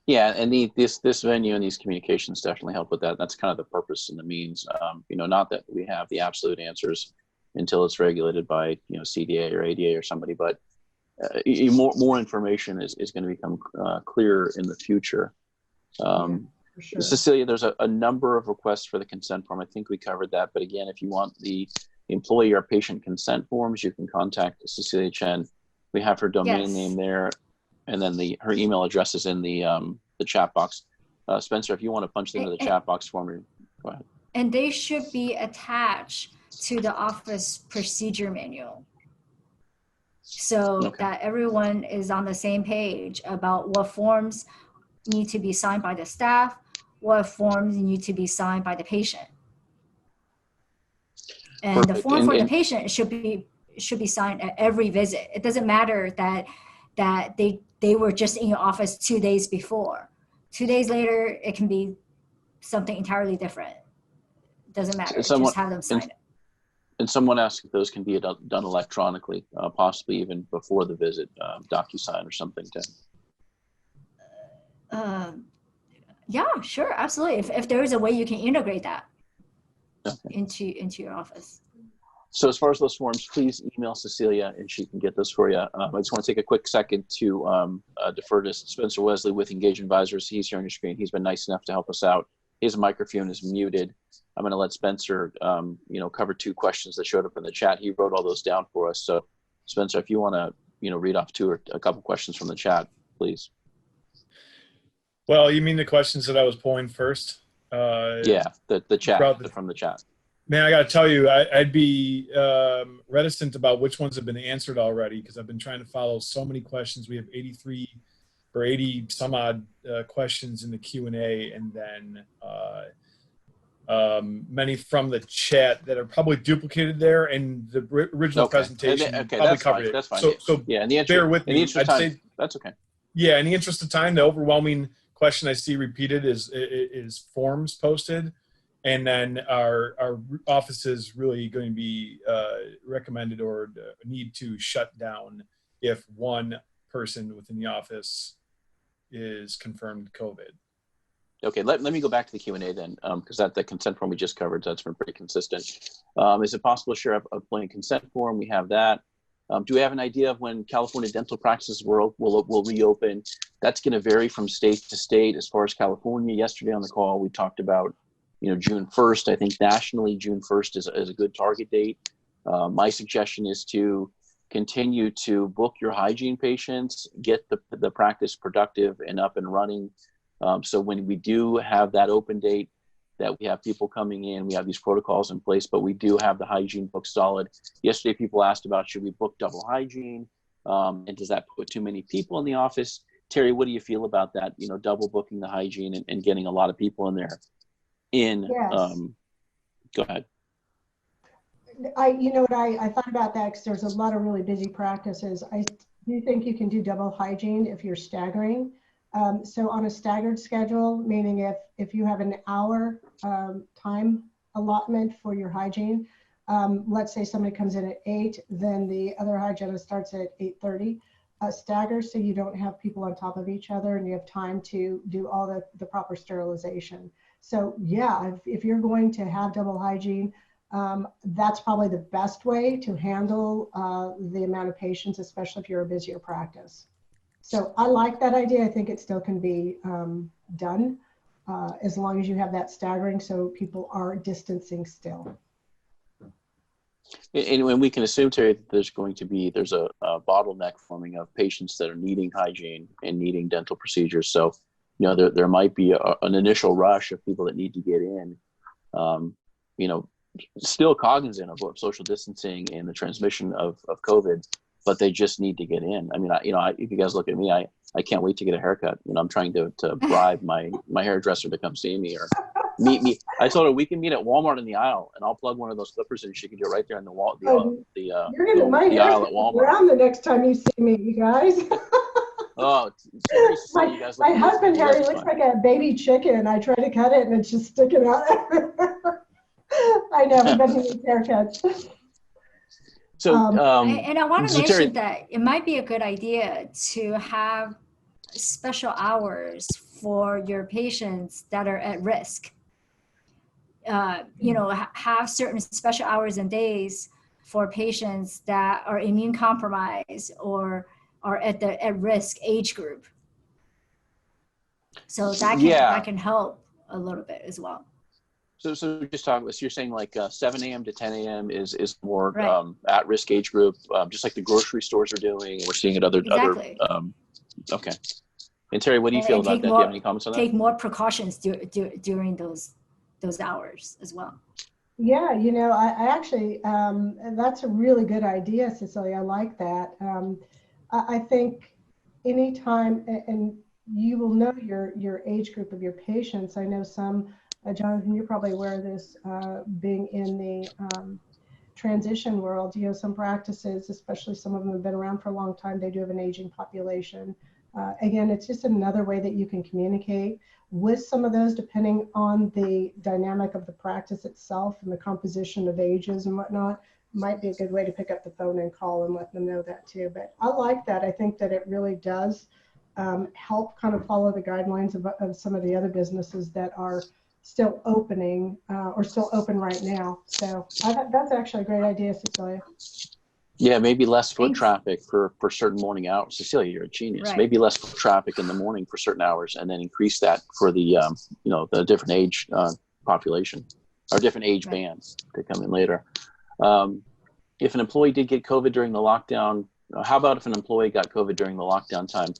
Yeah, and this venue and these communications definitely help with that. That's kind of the purpose and the means. Not that we have the absolute answers until it's regulated by CDA or ADA or somebody, but more information is going to become clearer in the future. For sure. Cecilia, there's a number of requests for the consent form. I think we covered that, but again, if you want the employee or patient consent forms, you can contact Cecilia Chen. We have her domain name there, and then her email address is in the chat box. Spencer, if you want to punch into the chat box for me, go ahead. And they should be attached to the office procedure manual, so that everyone is on the same page about what forms need to be signed by the staff, what forms need to be signed by the patient. And Perfect. The form for the patient should be signed at every visit. It doesn't matter that they were just in your office 2 days before. 2 days later, it can be something entirely different. It doesn't matter. Just have them sign it. And someone asked if those can be done electronically, possibly even before the visit, DocuSign or something. Yeah, sure, absolutely. If there is a way you can integrate that into your office. So as far as those forms, please email Cecilia and she can get those for you. I just want to take a quick second to defer to Spencer Wesley with Engage Advisors. He's here on your screen. He's been nice enough to help us out. His microphone is muted. I'm going to let Spencer, cover 2 questions that showed up in the chat. He wrote all those down for us. So Spencer, if you want to, read off 2 or a couple questions from the chat, please. Well, you mean the questions that I was pulling first? Yeah, the chat, from the chat. Man, I got to tell you, I'd be reticent about which ones have been answered already because I've been trying to follow so many questions. We have 83 or 80 some odd questions in the Q&A, and then many from the chat that are probably duplicated there, and the original presentation probably covered it. That's fine. So yeah, bear with me. I'd say that's okay. Yeah, in the interest of time, the overwhelming question I see repeated is forms posted, and then our office is really going to be recommended or need to shut down if one person within the office is confirmed COVID. Okay, let me go back to the Q&A then, because the consent form we just covered, that's been pretty consistent. Is it possible to share a plain consent form? We have that. Do we have an idea of when California dental practices will reopen? That's going to vary from state to state. As far as California, yesterday on the call, we talked about, June 1st. I think nationally, June 1st is a good target date. My suggestion is to continue to book your hygiene patients, get the practice productive and up and running. So when we do have that open date, that we have people coming in, we have these protocols in place, but we do have the hygiene book solid. Yesterday, people asked about, should we book double hygiene? And does that put too many people in the office? Terry, what do you feel about that? Double booking the hygiene and getting a lot of people in there. Yes. Go ahead. I thought about that because there's a lot of really busy practices. I do think you can do double hygiene if you're staggering. So on a staggered schedule, meaning if you have an hour time allotment for your hygiene, let's say somebody comes in at 8, then the other hygienist starts at 8:30. Stagger so you don't have people on top of each other and you have time to do all the proper sterilization. So yeah, if you're going to have double hygiene, that's probably the best way to handle the amount of patients, especially if you're a busier practice. So I like that idea. I think it still can be done as long as you have that staggering so people are distancing still. And when we can assume, Terry, that there's a bottleneck forming of patients that are needing hygiene and needing dental procedures. So, you know, there might be an initial rush of people that need to get in, you know, still cognizant of social distancing and the transmission of COVID, but they just need to get in. I mean, if you guys look at me, I can't wait to get a haircut. You know, I'm trying to bribe my hairdresser to come see me or meet me. I told her we can meet at Walmart in the aisle, and I'll plug one of those clippers in. She can do it right there in the wall, the aisle at Walmart. Around the next time you see me, you guys. Oh, it's my you guys my husband Harry looks like a baby chicken. I try to cut it, and it's just sticking out. I know, but he needs haircuts. So, and I want to mention Terry, that it might be a good idea to have special hours for your patients that are at risk. You know, have certain special hours and days for patients that are immune compromised or are at risk age group. So that can help a little bit as well. So just talk. So you're saying like 7 a.m. to 10 a.m. is more right. At-risk age group, just like the grocery stores are doing. We're seeing it exactly. Okay. And Terry, what do you feel about that? Do you have any comments on that? Take more precautions during those hours as well. Yeah, you know, I actually, that's a really good idea, Cecilia. I like that. I think anytime, and you will know your age group of your patients. I know some, Jonathan, you're probably aware of this, being in the transition world. You know, some practices, especially some of them have been around for a long time, they do have an aging population. Again, it's just another way that you can communicate with some of those, depending on the dynamic of the practice itself and the composition of ages and whatnot. Might be a good way to pick up the phone and call and let them know that too. But I like that. I think that it really does help kind of follow the guidelines of some of the other businesses that are still opening or still open right now. So that's actually a great idea, Cecilia. Yeah, maybe less foot traffic for certain morning hours. Cecilia, you're a genius. Right. Maybe less foot traffic in the morning for certain hours, and then increase that for the the different age population or different age bands to come in later. If an employee did get COVID during the lockdown, how about if an employee got COVID during the lockdown time?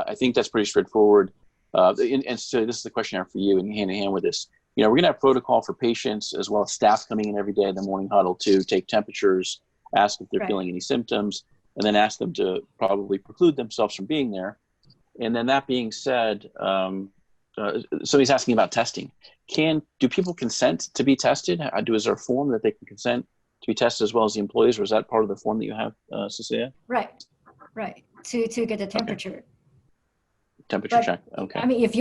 I think that's pretty straightforward. And so this is the questionnaire for you, and hand in hand with this. You know, we're going to have protocol for patients as well as staff coming in every day in the morning huddle to take temperatures, ask if they're feeling any symptoms, and then ask them to probably preclude themselves from being there. And then that being said, somebody's asking about testing. Do people consent to be tested? Is there a form that they can consent to be tested as well as the employees, or is that part of the form that you have, Cecilia? Right. To get the temperature. Okay. Temperature check. Okay. I mean, if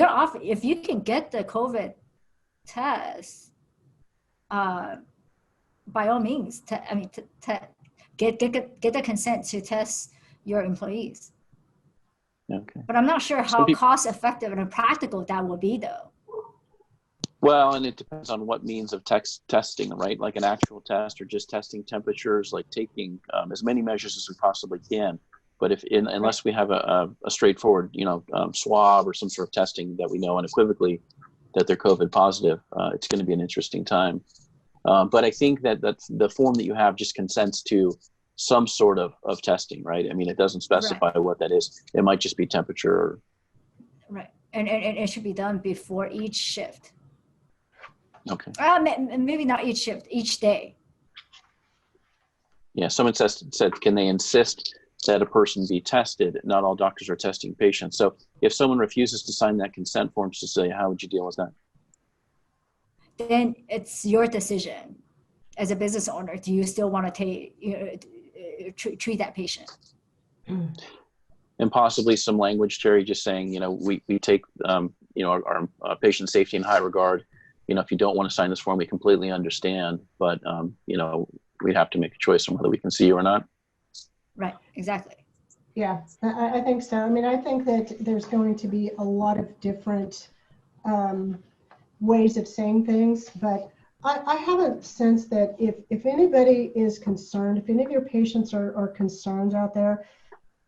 you can get the COVID test, by all means, get the consent to test your employees. Okay. But I'm not sure how cost effective and practical that will be, though. Well, and it depends on what means of testing, right? Like an actual test or just testing temperatures, like taking as many measures as we possibly can. But unless we have a straightforward, swab or some sort of testing that we know unequivocally that they're COVID positive, it's going to be an interesting time. But I think that the form that you have just consents to some sort of testing, right? I mean, it doesn't specify what that is. It might just be temperature. Right. And it should be done before each shift. Okay. Maybe not each shift, each day. Yeah, someone said, can they insist that a person be tested? Not all doctors are testing patients. So if someone refuses to sign that consent form, Cecilia, how would you deal with that? Then it's your decision as a business owner. Do you still want to treat that patient? And possibly some language, Terry, just saying, we take, our patient safety in high regard. If you don't want to sign this form, we completely understand. But, we'd have to make a choice on whether we can see you or not. Right, exactly. Yeah, I think so. I mean, I think that there's going to be a lot of different ways of saying things, but I have a sense that if anybody is concerned, if any of your patients are concerned out there,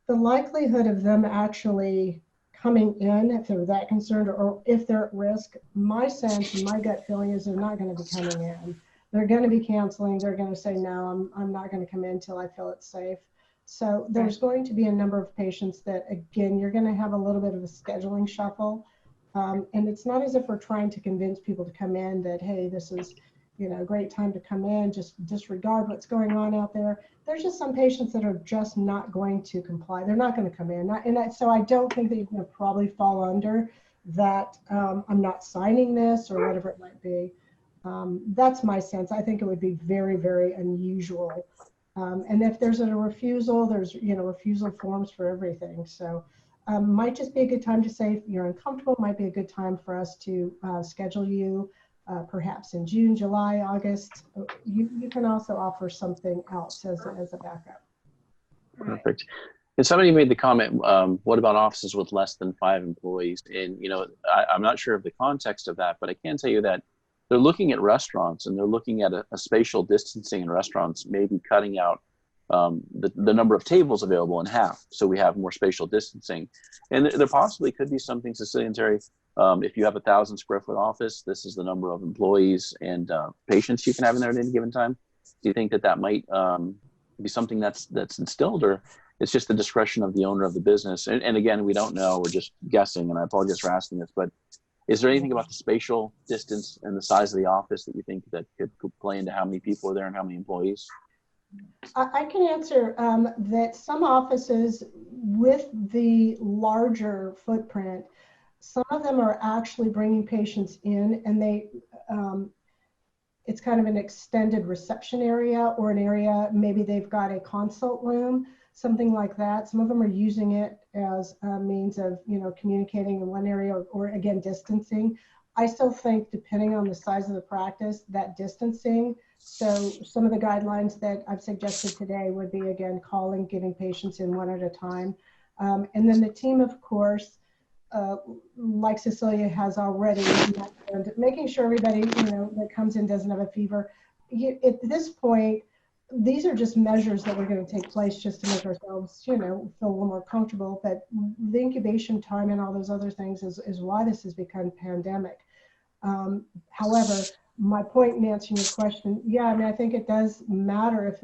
the likelihood of them actually coming in, if they're that concerned or if they're at risk, my sense and my gut feeling is they're not going to be coming in. They're going to be canceling. They're going to say, no, I'm not going to come in until I feel it's safe. So there's going to be a number of patients that, again, you're going to have a little bit of a scheduling shuffle. And it's not as if we're trying to convince people to come in that, hey, this is, a great time to come in, just disregard what's going on out there. There's just some patients that are just not going to comply. They're not going to come in. So I don't think that you're going to probably fall under that I'm not signing this or whatever it might be. That's my sense. I think it would be very, very unusual. And if there's a refusal, there's, refusal forms for everything. So might just be a good time to say if you're uncomfortable, might be a good time for us to schedule you perhaps in June, July, August. You can also offer something else as a backup. Perfect. And somebody made the comment, what about offices with less than 5 employees? And, I'm not sure of the context of that, but I can tell you that they're looking at restaurants and they're looking at a spatial distancing in restaurants, maybe cutting out the number of tables available in half. So we have more spatial distancing. And there possibly could be something, Cecilia and Terry, if you have 1,000 square foot office, this is the number of employees and patients you can have in there at any given time. Do you think that might be something that's instilled, or it's just the discretion of the owner of the business? And again, we don't know, we're just guessing, and I apologize for asking this, but is there anything about the spatial distance and the size of the office that you think that could play into how many people are there and how many employees? I can answer that some offices with the larger footprint, some of them are actually bringing patients in, and it's kind of an extended reception area or an area, maybe they've got a consult room, something like that. Some of them are using it as a means of, communicating in one area or again, distancing. I still think, depending on the size of the practice, that distancing. So some of the guidelines that I've suggested today would be, again, calling, getting patients in one at a time. And then the team, of course, like Cecilia has already mentioned, making sure everybody, that comes in doesn't have a fever. At this point, these are just measures that are going to take place just to make ourselves, feel a little more comfortable. But the incubation time and all those other things is why this has become pandemic. However, my point in answering your question, I think it does matter if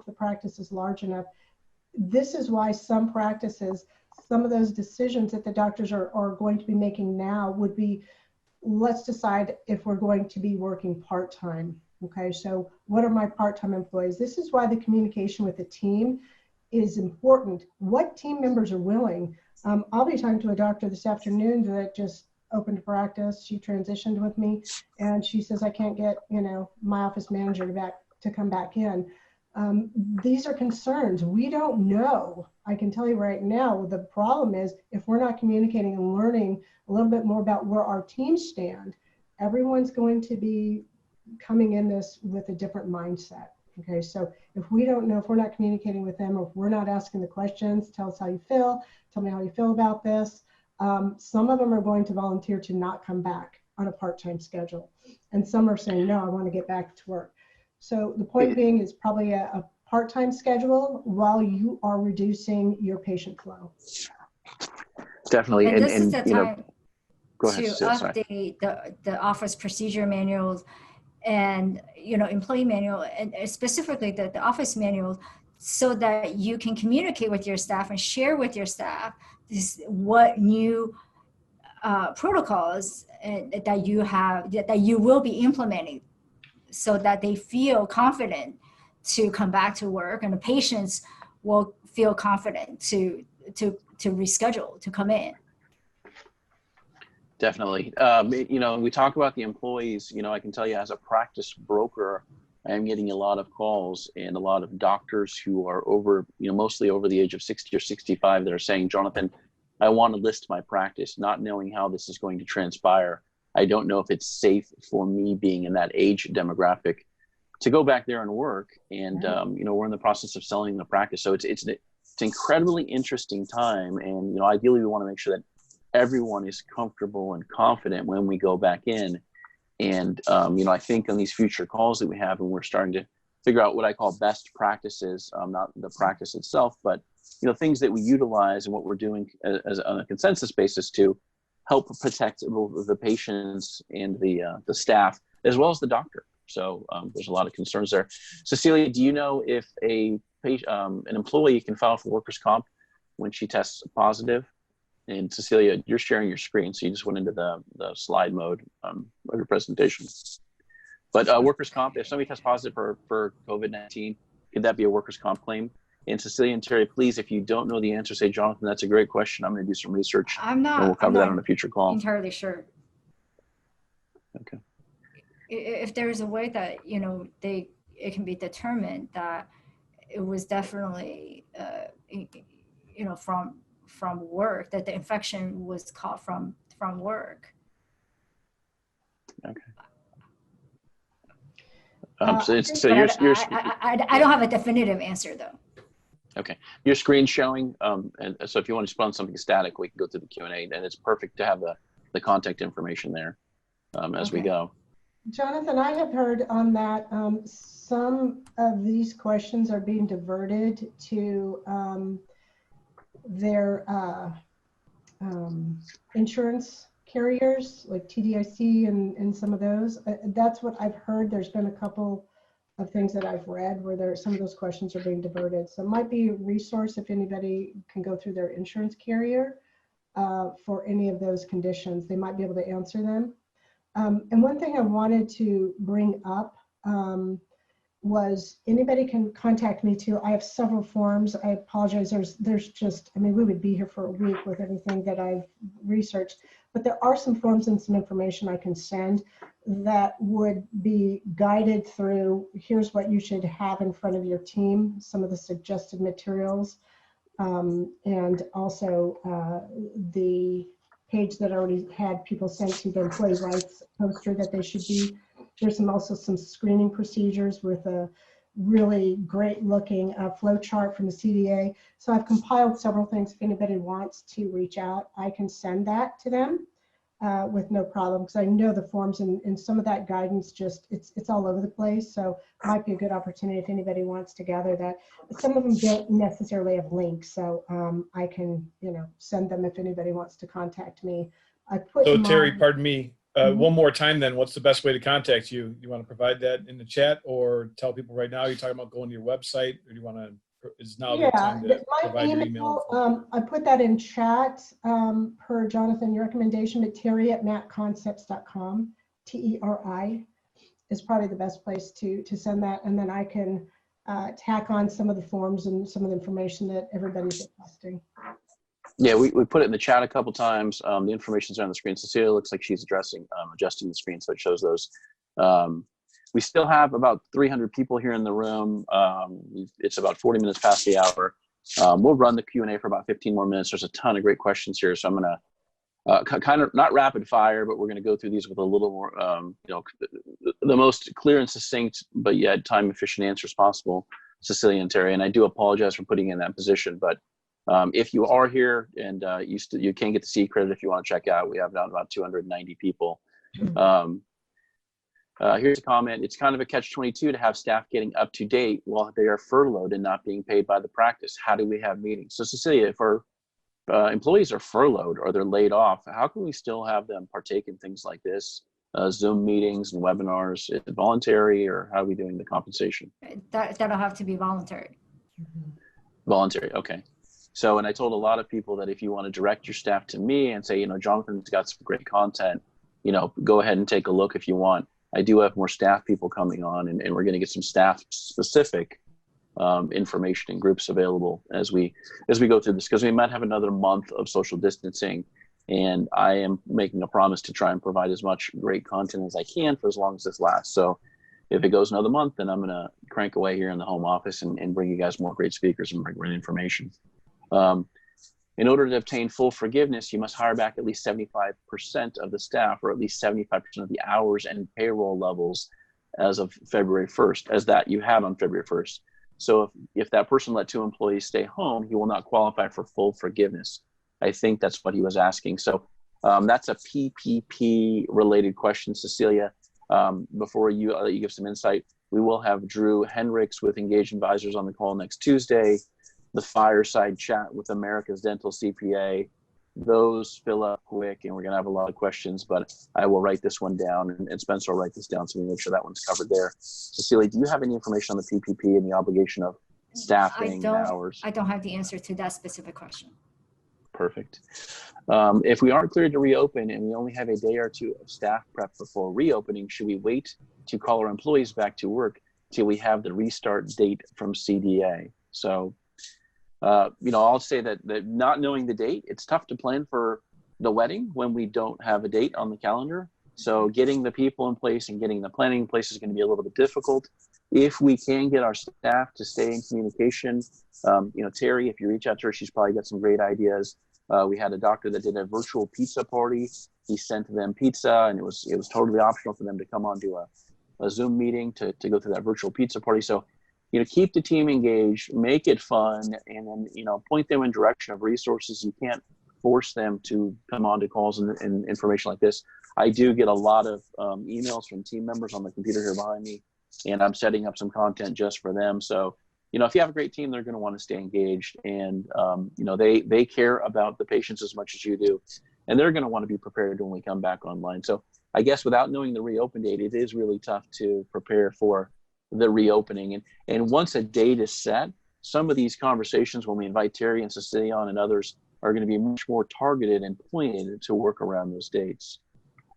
the practice is large enough. This is why some practices, some of those decisions that the doctors are going to be making now would be, let's decide if we're going to be working part-time. Okay, so what are my part-time employees? This is why the communication with the team is important. What team members are willing? I'll be talking to a doctor this afternoon that just opened a practice. She transitioned with me, and she says, I can't get, my office manager to come back in. These are concerns. We don't know. I can tell you right now, the problem is if we're not communicating and learning a little bit more about where our teams stand, everyone's going to be coming in this with a different mindset. Okay, so if we don't know, if we're not communicating with them, or if we're not asking the questions, tell us how you feel, tell me how you feel about this. Some of them are going to volunteer to not come back on a part-time schedule. And some are saying, no, I want to get back to work. So the point being is probably a part-time schedule while you are reducing your patient flow. Definitely. And this is the time go ahead, to update the office procedure manuals and employee manual, and specifically the office manual, so that you can communicate with your staff and share with your staff what new protocols that you will be implementing, so that they feel confident to come back to work, and the patients will feel confident to reschedule to come in. Definitely. We talk about the employees, I can tell you as a practice broker, I am getting a lot of calls and a lot of doctors who are over, mostly over the age of 60 or 65 that are saying, Jonathan, I want to list my practice, not knowing how this is going to transpire. I don't know if it's safe for me being in that age demographic. to go back there and work. And you know, we're in the process of selling the practice, so it's an incredibly interesting time. And you know, ideally, we want to make sure that everyone is comfortable and confident when we go back in. And you know, I think on these future calls that we have, and we're starting to figure out what I call best practices, not the practice itself, but you know, things that we utilize and what we're doing as on a consensus basis to help protect the patients and the staff as well as the doctor. So there's a lot of concerns there. Cecilia, do you know if an employee can file for workers' comp when she tests positive? And Cecilia, you're sharing your screen, so you just went into the slide mode of your presentation. But workers' comp, if somebody tests positive for COVID-19, could that be a workers' comp claim? And Cecilia and Terry, please, if you don't know the answer, say, Jonathan, that's a great question. I'm going to do some research. I'm not. And we'll cover that on a future call. Entirely sure. Okay. If there is a way that, you know, it can be determined that it was definitely, you know, from work, that the infection was caught from work. Okay. So I don't have a definitive answer though. Okay, your screen's showing, and so if you want to respond to something static, we can go through the Q&A, and it's perfect to have the contact information there as we go. Jonathan, I have heard on that some of these questions are being diverted to their insurance carriers like TDIC and some of those. That's what I've heard. There's been a couple of things that I've read where some of those questions are being diverted. So it might be a resource if anybody can go through their insurance carrier for any of those conditions. They might be able to answer them. And one thing I wanted to bring up was anybody can contact me too. I have several forms. I apologize. There's just, I mean, we would be here for a week with everything that I've researched, but there are some forms and some information I can send that would be guided through, here's what you should have in front of your team, some of the suggested materials, and also the page that already had people sent to the employee rights poster that they should be. There's also some screening procedures with a really great looking flow chart from the CDA. So I've compiled several things. If anybody wants to reach out, I can send that to them with no problem, because I know the forms and some of that guidance just, it's all over the place. So it might be a good opportunity if anybody wants to gather that. Some of them don't necessarily have links, so I can, you know, send them if anybody wants to contact me. So Terry, pardon me, one more time then, what's the best way to contact you? You want to provide that in the chat or tell people right now? You're talking about going to your website, or do you want to, is now the time to provide your email? I put that in chat per Jonathan, your recommendation, but Terry at makconcepts.com, TERI is probably the best place to send that. And then I can tack on some of the forms and some of the information that everybody's requesting. Yeah, we put it in the chat a couple times. The information's on the screen. Cecilia looks like she's adjusting the screen so it shows those. We still have about 300 people here in the room. It's about 40 minutes past the hour. We'll run the Q&A for about 15 more minutes. There's a ton of great questions here, so I'm going to kind of not rapid fire, but we're going to go through these with a little more, you know, the most clear and succinct, but yet time efficient answers possible, Cecilia and Terry. And I do apologize for putting you in that position, but if you are here and you can get the C credit if you want to check out, we have now about 290 people. Here's a comment. It's kind of a catch-22 to have staff getting up to date while they are furloughed and not being paid by the practice. How do we have meetings? So Cecilia, if our employees are furloughed or they're laid off, how can we still have them partake in things like this? Zoom meetings and webinars, is it voluntary, or how are we doing the compensation? That'll have to be voluntary. Voluntary, okay. So, and I told a lot of people that if you want to direct your staff to me and say, you know, Jonathan's got some great content, you know, go ahead and take a look if you want. I do have more staff people coming on, and we're going to get some staff specific information and groups available as we go through this, because we might have another month of social distancing, and I am making a promise to try and provide as much great content as I can for as long as this lasts. So if it goes another month, then I'm going to crank away here in the home office and bring you guys more great speakers and great information. In order to obtain full forgiveness, you must hire back at least 75% of the staff, or at least 75% of the hours and payroll levels as of February 1st as that you had on February 1st. So if that person let 2 employees stay home, he will not qualify for full forgiveness. I think that's what he was asking. So that's a PPP related question, Cecilia. Before I'll let you give some insight, we will have Drew Hendricks with Engaged Advisors on the call next Tuesday, the fireside chat with America's Dental CPA. Those fill up quick, and we're going to have a lot of questions, but I will write this one down, and Spencer will write this down so we make sure that one's covered there. Cecilia, do you have any information on the PPP and the obligation of staffing hours? I don't have the answer to that specific question. Perfect. If we aren't cleared to reopen and we only have a day or 2 of staff prep before reopening, should we wait to call our employees back to work till we have the restart date from CDA? So, I'll say that not knowing the date, it's tough to plan for the wedding when we don't have a date on the calendar. So getting the people in place and getting the planning in place is going to be a little bit difficult. If we can get our staff to stay in communication, Terry, if you reach out to her, she's probably got some great ideas. We had a doctor that did a virtual pizza party. He sent them pizza, and it was totally optional for them to come on to a Zoom meeting to go through that virtual pizza party. So, keep the team engaged, make it fun, and then, point them in direction of resources. You can't force them to come on to calls and information like this. I do get a lot of emails from team members on the computer here behind me, and I'm setting up some content just for them. So, if you have a great team, they're going to want to stay engaged, and they care about the patients as much as you do, and they're going to want to be prepared when we come back online. So I guess without knowing the reopen date, it is really tough to prepare for the reopening. And once a date is set, some of these conversations when we invite Terry and Cecilia on and others are going to be much more targeted and pointed to work around those dates.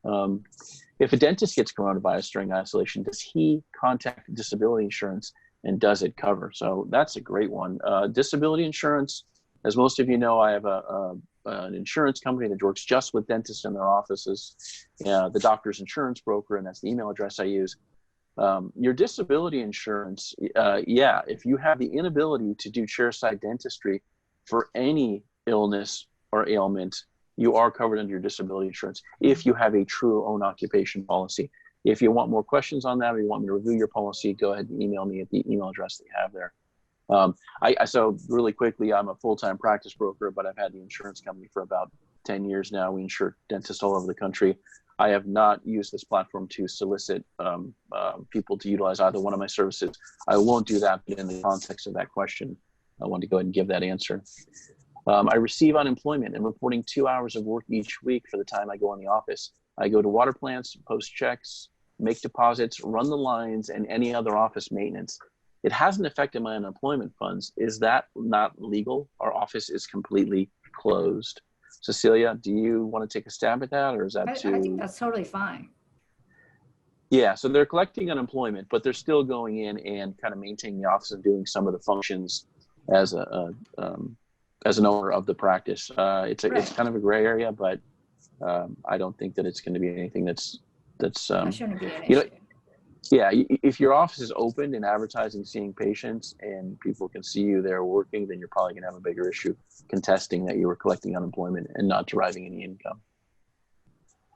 If a dentist gets coronavirus during isolation, does he contact disability insurance, and does it cover? So that's a great one. Disability insurance, as most of you know, I have an insurance company that works just with dentists in their offices, the doctor's insurance broker, and that's the email address I use. Your disability insurance, if you have the inability to do chairside dentistry for any illness or ailment, you are covered under your disability insurance if you have a true own occupation policy. If you want more questions on that, or you want me to review your policy, go ahead and email me at the email address that you have there. So really quickly, I'm a full-time practice broker, but I've had the insurance company for about 10 years now. We insure dentists all over the country. I have not used this platform to solicit people to utilize either one of my services. I won't do that, but in the context of that question, I want to go ahead and give that answer. I receive unemployment and reporting 2 hours of work each week for the time I go in the office. I go to water plants, post checks, make deposits, run the lines, and any other office maintenance. It hasn't affected my unemployment funds. Is that not legal? Our office is completely closed. Cecilia, do you want to take a stab at that, or is that too? I think that's totally fine. Yeah, so they're collecting unemployment, but they're still going in and kind of maintaining the office and doing some of the functions as an owner of the practice. It's kind of a gray area, but I don't think that it's going to be anything that shouldn't be an issue. If your office is open and advertising, seeing patients, and people can see you there working, then you're probably going to have a bigger issue contesting that you were collecting unemployment and not deriving any income.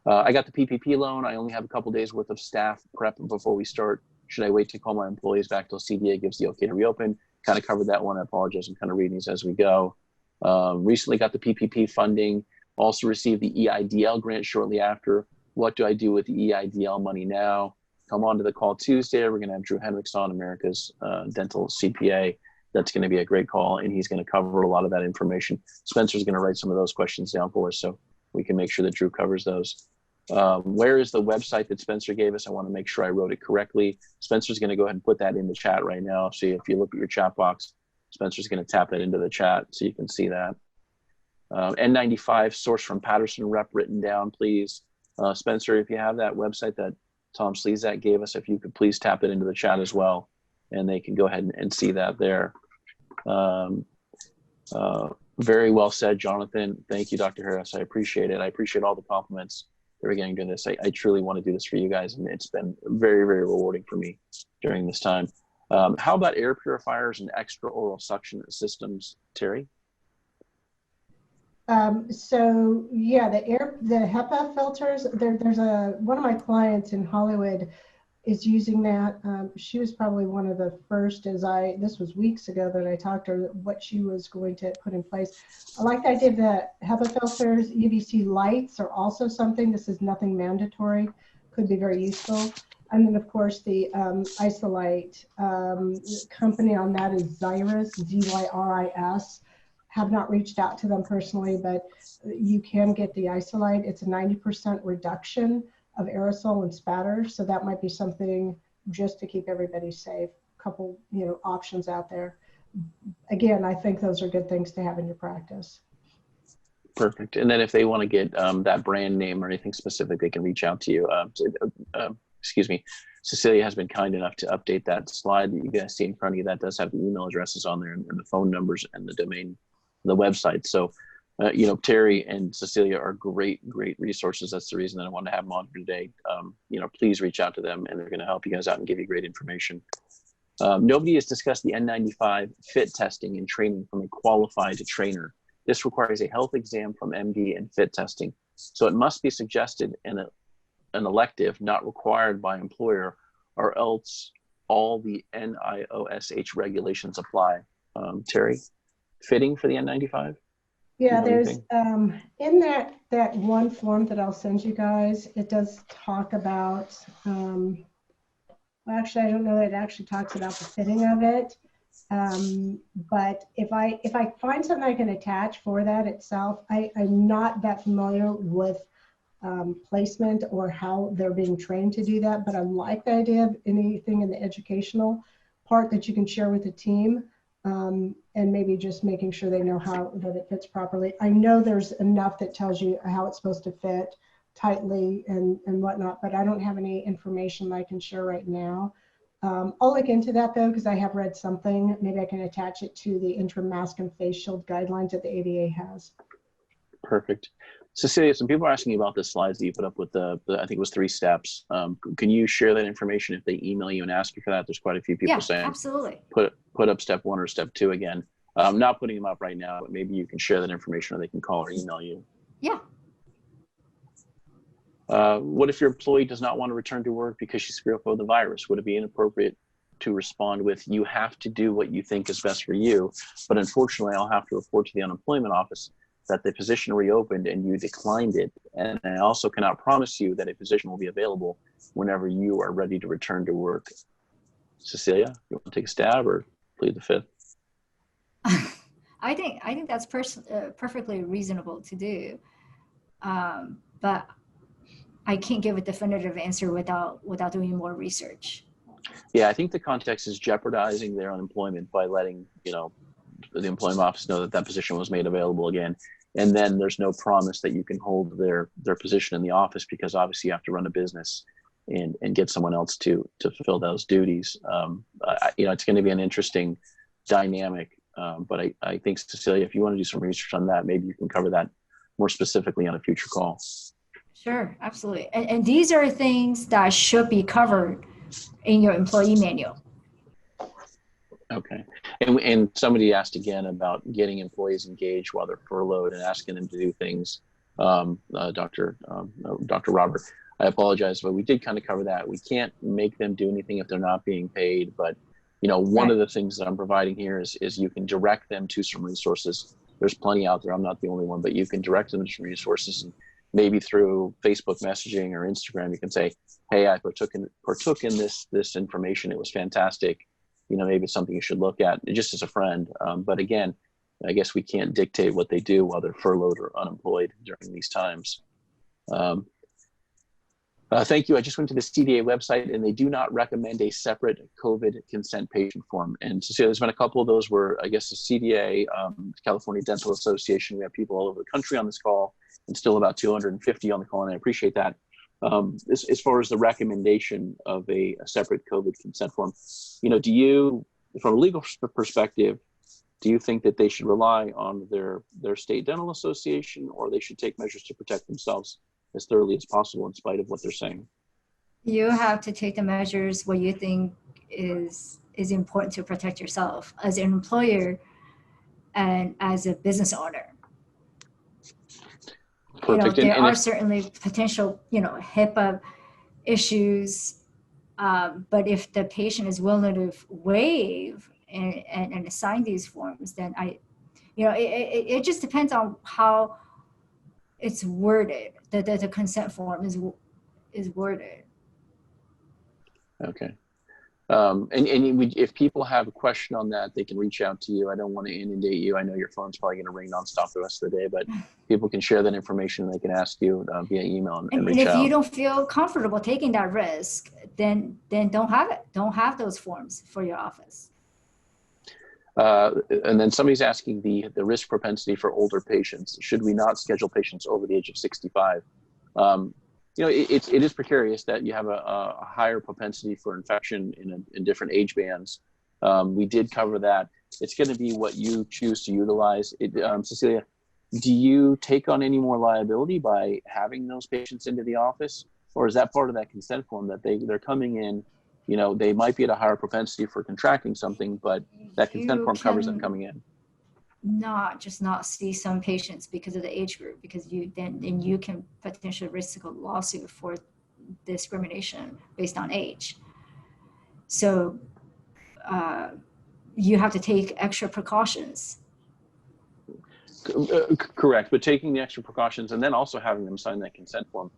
I got the PPP loan. I only have a couple days worth of staff prep before we start. Should I wait to call my employees back till CDA gives the okay to reopen? Kind of covered that one. I apologize. I'm kind of reading these as we go. Recently got the PPP funding. Also received the EIDL grant shortly after. What do I do with the EIDL money now? Come on to the call Tuesday. We're going to have Drew Hendricks on, America's Dental CPA. That's going to be a great call, and he's going to cover a lot of that information. Spencer's going to write some of those questions down for us so we can make sure that Drew covers those. Where is the website that Spencer gave us? I want to make sure I wrote it correctly. Spencer's going to go ahead and put that in the chat right now. So if you look at your chat box, Spencer's going to tap that into the chat so you can see that. N95 source from Patterson rep written down, please. Spencer, if you have that website that Tom Slezak gave us, if you could please tap it into the chat as well, and they can go ahead and see that there. Very well said, Jonathan. Thank you, Dr. Harris. I appreciate it. I appreciate all the compliments that we're getting doing this. I truly want to do this for you guys, and it's been very, very rewarding for me during this time. How about air purifiers and extra oral suction systems, Terry? So yeah, the HEPA filters, there's one of my clients in Hollywood is using that. She was probably one of the first, this was weeks ago that I talked to her, what she was going to put in place. I like the idea of the HEPA filters. UVC lights are also something. This is nothing mandatory, could be very useful. And then of course the Isolite company on that is Zyris, Z-Y-R-I-S. Have not reached out to them personally, but you can get the Isolite. It's a 90% reduction of aerosol and spatter. So that might be something just to keep everybody safe. A couple, options out there. Again, I think those are good things to have in your practice. Perfect. And then if they want to get that brand name or anything specific, they can reach out to you. Excuse me. Cecilia has been kind enough to update that slide that you guys see in front of you. That does have the email addresses on there and the phone numbers and the domain, the website. So Terry and Cecilia are great resources. That's the reason that I wanted to have them on here today. Please reach out to them and they're going to help you guys out and give you great information. Nobody has discussed the N95 fit testing and training from a qualified trainer. This requires a health exam from MD and fit testing. So it must be suggested in an elective, not required by employer, or else all the NIOSH regulations apply. Terry, fitting for the N95? Yeah, there's in that one form that I'll send you guys, it does talk about, well, actually, I don't know that it actually talks about the fitting of it. But if I find something I can attach for that itself, I'm not that familiar with placement or how they're being trained to do that, but I like the idea of anything in the educational part that you can share with the team. And maybe just making sure they know how that it fits properly. I know there's enough that tells you how it's supposed to fit tightly and whatnot, but I don't have any information that I can share right now. I'll look into that though, because I have read something. Maybe I can attach it to the interim mask and face shield guidelines that the ADA has. Perfect. Cecilia, some people are asking you about the slides that you put up with I think it was 3 steps. Can you share that information if they email you and ask you for that? There's quite a few people saying, absolutely. Put up step 1 or step 2 again. I'm not putting them up right now, but maybe you can share that information or they can call or email you. Yeah. What if your employee does not want to return to work because she's fearful of the virus? Would it be inappropriate to respond with, you have to do what you think is best for you, but unfortunately I'll have to report to the unemployment office that the position reopened and you declined it. And I also cannot promise you that a position will be available whenever you are ready to return to work. Cecilia, you want to take a stab or plead the fifth? I think that's perfectly reasonable to do. But I can't give a definitive answer without doing more research. Yeah, I think the context is jeopardizing their unemployment by letting, the employment office know that that position was made available again. And then there's no promise that you can hold their position in the office because obviously you have to run a business and get someone else to fulfill those duties. It's going to be an interesting dynamic. But I think, Cecilia, if you want to do some research on that, maybe you can cover that more specifically on a future call. Sure, absolutely. And these are things that should be covered in your employee manual. Okay. And somebody asked again about getting employees engaged while they're furloughed and asking them to do things. Dr. Robert, I apologize, but we did kind of cover that. We can't make them do anything if they're not being paid. But, one of the things that I'm providing here is you can direct them to some resources. There's plenty out there. I'm not the only one, but you can direct them to some resources. And maybe through Facebook messaging or Instagram, you can say, hey, I partook in this information. It was fantastic. Maybe it's something you should look at just as a friend. But again, I guess we can't dictate what they do while they're furloughed or unemployed during these times. Thank you. I just went to the CDA website and they do not recommend a separate COVID consent patient form. And so there's been a couple of those where I guess the CDA, California Dental Association, we have people all over the country on this call and still about 250 on the call. And I appreciate that. As far as the recommendation of a separate COVID consent form, do you, from a legal perspective, do you think that they should rely on their state dental association or they should take measures to protect themselves as thoroughly as possible in spite of what they're saying? You have to take the measures what you think is important to protect yourself as an employer and as a business owner. Perfect. There are certainly potential, HIPAA issues But if the patient is willing to waive and sign these forms, then it just depends on how it's worded. The consent form is worded. Okay. If people have a question on that, they can reach out to you. I don't want to inundate you. I know your phone's probably going to ring nonstop the rest of the day, but people can share that information and they can ask you via email and reach out. And if you don't feel comfortable taking that risk, then don't have it. Don't have those forms for your office. And then somebody's asking the risk propensity for older patients. Should we not schedule patients over the age of 65? It is precarious that you have a higher propensity for infection in different age bands. We did cover that. It's going to be what you choose to utilize. Cecilia, do you take on any more liability by having those patients into the office? Or is that part of that consent form that they're coming in, they might be at a higher propensity for contracting something, but that consent form covers them coming in? Not see some patients because of the age group, because you can potentially risk a lawsuit for discrimination based on age. So you have to take extra precautions. Correct, but taking the extra precautions and then also having them sign that consent form.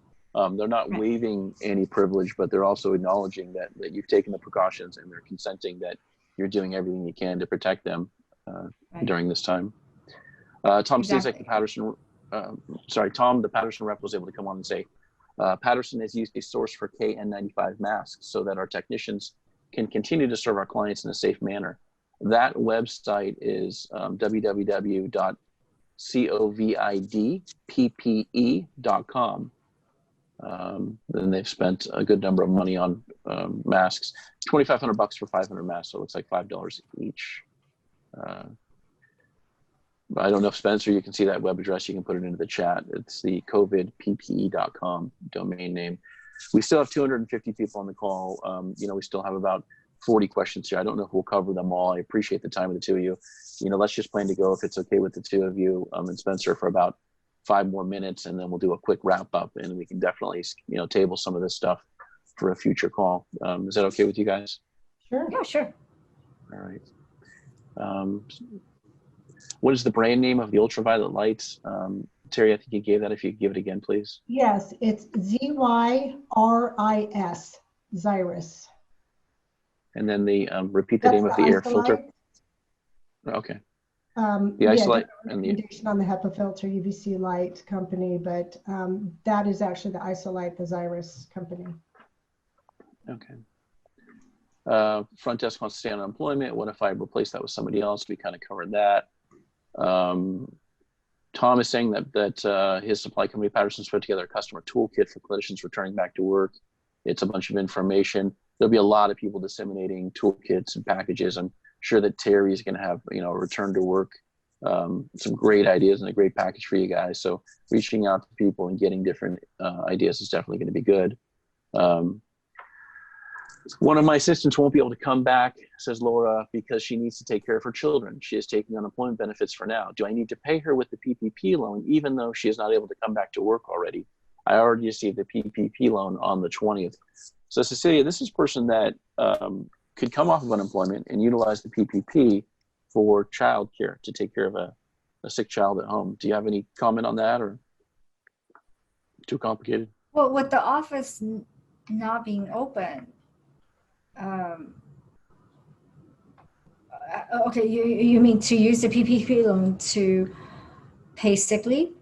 They're not waiving any privilege, but they're also acknowledging that you've taken the precautions and they're consenting that you're doing everything you can to protect them during this time. Tom states like the Patterson, Tom, the Patterson rep, was able to come on and say, Patterson has used a source for KN95 masks so that our technicians can continue to serve our clients in a safe manner. That website is www.covidppe.com. Then they've spent a good number of money on masks. $2,500 for 500 masks, so it looks like $5 each. I don't know if Spencer, you can see that web address. You can put it into the chat. It's the covidppe.com domain name. We still have 250 people on the call. We still have about 40 questions here. I don't know if we'll cover them all. I appreciate the time of the two of you. Let's just plan to go, if it's okay with the two of you and Spencer, for about 5 more minutes, and then we'll do a quick wrap up, and we can definitely, table some of this stuff for a future call. Is that okay with you guys? Sure. Yeah, sure. All right. What is the brand name of the ultraviolet lights? Terry, I think you gave that. If you could give it again, please. Yes, it's ZYRIS, Xyrus. And then repeat the name of the air filter. Okay. The isolite and the on the HEPA filter, UVC light company, but that is actually the isolite, the Xyrus company. Okay. Front desk wants to stay on unemployment. What if I replace that with somebody else? We kind of covered that. Tom is saying that his supply company, Patterson's, put together a customer toolkit for clinicians returning back to work. It's a bunch of information. There'll be a lot of people disseminating toolkits and packages. I'm sure that Terry's going to have, a return to work, some great ideas and a great package for you guys. So reaching out to people and getting different ideas is definitely going to be good. One of my assistants won't be able to come back, says Laura, because she needs to take care of her children. She is taking unemployment benefits for now. Do I need to pay her with the PPP loan, even though she is not able to come back to work already? I already received the PPP loan on the 20th. So Cecilia, this is a person that could come off of unemployment and utilize the PPP for child care, to take care of a sick child at home. Do you have any comment on that, or too complicated? Well, with the office not being open, okay, you mean to use the PPP loan to pay sick leave?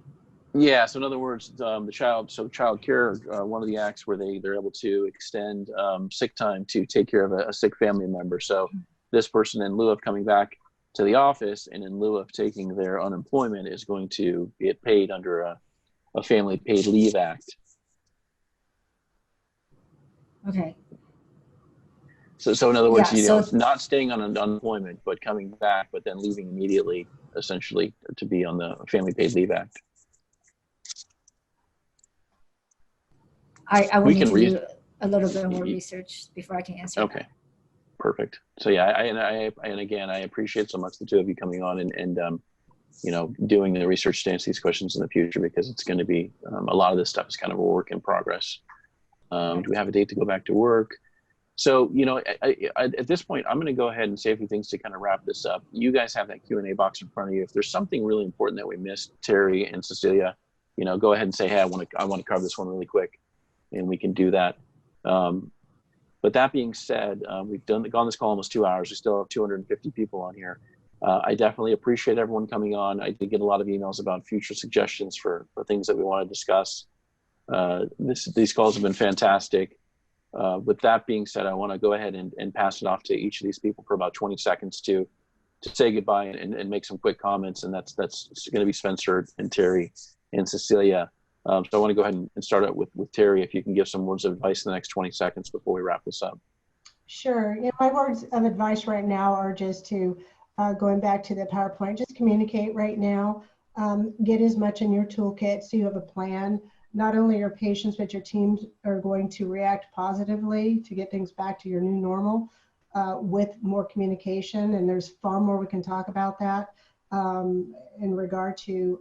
Yeah. So in other words, child care, one of the acts where they're able to extend sick time to take care of a sick family member. So this person, in lieu of coming back to the office and in lieu of taking their unemployment, is going to get paid under a Family Paid Leave Act. Okay. So in other words, not staying on unemployment, but coming back, but then leaving immediately, essentially, to be on the Family Paid Leave Act. I will need to do a little bit more research before I can answer. Okay, that. Perfect. So yeah, I appreciate so much the two of you coming on and doing the research to answer these questions in the future, because it's going to be a lot of this stuff is kind of a work in progress. Do we have a date to go back to work? So, you know, at this point, I'm going to go ahead and say a few things to kind of wrap this up. You guys have that Q&A box in front of you. If there's something really important that we missed, Terry and Cecilia, you know, go ahead and say, hey, I want to cover this one really quick, and we can do that. But that being said, we've gone this call almost 2 hours. We still have 250 people on here. I definitely appreciate everyone coming on. I did get a lot of emails about future suggestions for things that we want to discuss. These calls have been fantastic. With that being said, I want to go ahead and pass it off to each of these people for about 20 seconds to say goodbye and make some quick comments. And that's going to be Spencer and Terry and Cecilia. So I want to go ahead and start out with Terry, if you can give some words of advice in the next 20 seconds before we wrap this up. Sure. You know, my words of advice right now are just to, going back to the PowerPoint, just communicate right now. Get as much in your toolkit so you have a plan. Not only your patients, but your teams are going to react positively to get things back to your new normal with more communication. And there's far more we can talk about that in regard to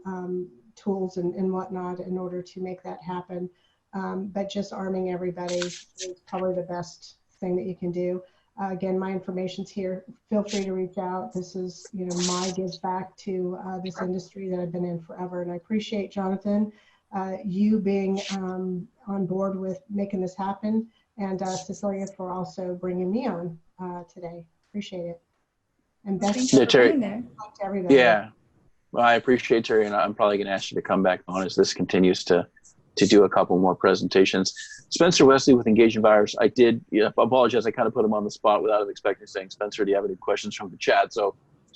tools and whatnot in order to make that happen. But just arming everybody is probably the best thing that you can do. Again, my information's here. Feel free to reach out. This is, you know, my give back to this industry that I've been in forever. And I appreciate, Jonathan, you being on board with making this happen, and Cecilia for also bringing me on today. Appreciate it. And best Thank you for being there. To everybody. Yeah, well, I appreciate Terry, and I'm probably going to ask you to come back on as this continues to do a couple more presentations. Spencer Wesley with Engaging Buyers. I did apologize. I kind of put him on the spot without expecting, saying, Spencer, do you have any questions from the chat? So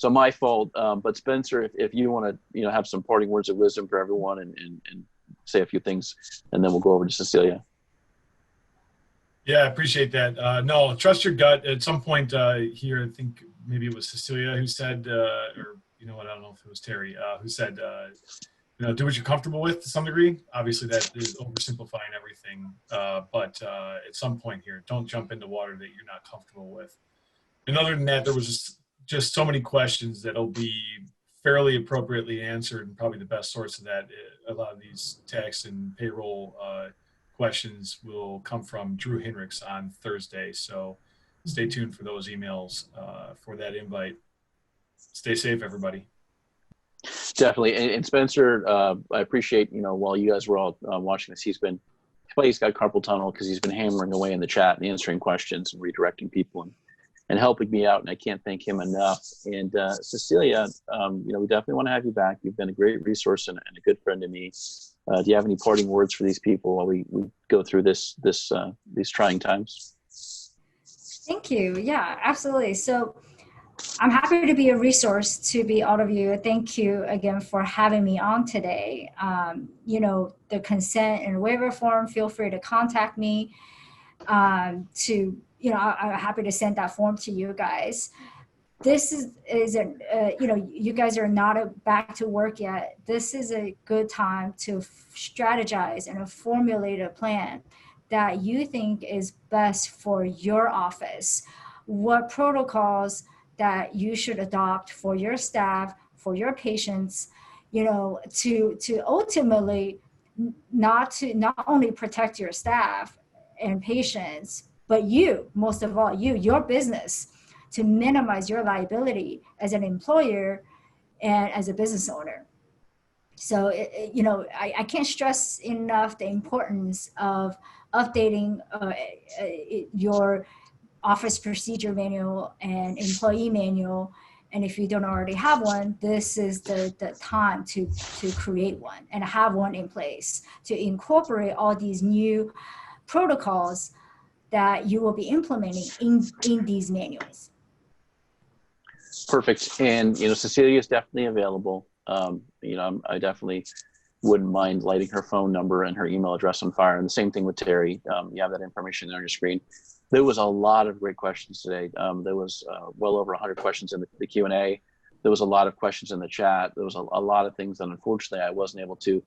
my fault. But Spencer, if you want to, have some parting words of wisdom for everyone and say a few things, and then we'll go over to Cecilia. Yeah, I appreciate that. No, trust your gut. At some point here, I think maybe it was Cecilia who said, or you know what, I don't know if it was Terry, who said, do what you're comfortable with to some degree. Obviously, that is oversimplifying everything. But at some point here, don't jump into water that you're not comfortable with. And other than that, there was just so many questions that'll be fairly appropriately answered, and probably the best source of that, a lot of these tax and payroll questions will come from Drew Hinrichs on Thursday. So stay tuned for those emails for that invite. Stay safe, everybody. Definitely. And Spencer, I appreciate, while you guys were all watching this, he's got carpal tunnel because he's been hammering away in the chat and answering questions and redirecting people and helping me out. And I can't thank him enough. And Cecilia, we definitely want to have you back. You've been a great resource and a good friend to me. Do you have any parting words for these people while we go through these trying times? Thank you. Yeah, absolutely. So I'm happy to be a resource to all of you. Thank you again for having me on today. The consent and waiver form, feel free to contact me I'm happy to send that form to you guys. This you guys are not back to work yet. This is a good time to strategize and formulate a plan that you think is best for your office. What protocols that you should adopt for your staff, for your patients, to ultimately not only protect your staff and patients, but you, most of all, your business, to minimize your liability as an employer and as a business owner. So, I can't stress enough the importance of updating your office procedure manual and employee manual. And if you don't already have one, this is the time to create one and have one in place to incorporate all these new protocols that you will be implementing in these manuals. Perfect. And, Cecilia is definitely available. I definitely wouldn't mind lighting her phone number and her email address on fire. And the same thing with Terry. You have that information there on your screen. There was a lot of great questions today. There was well over 100 questions in the Q&A. There was a lot of questions in the chat. There was a lot of things that unfortunately I wasn't able to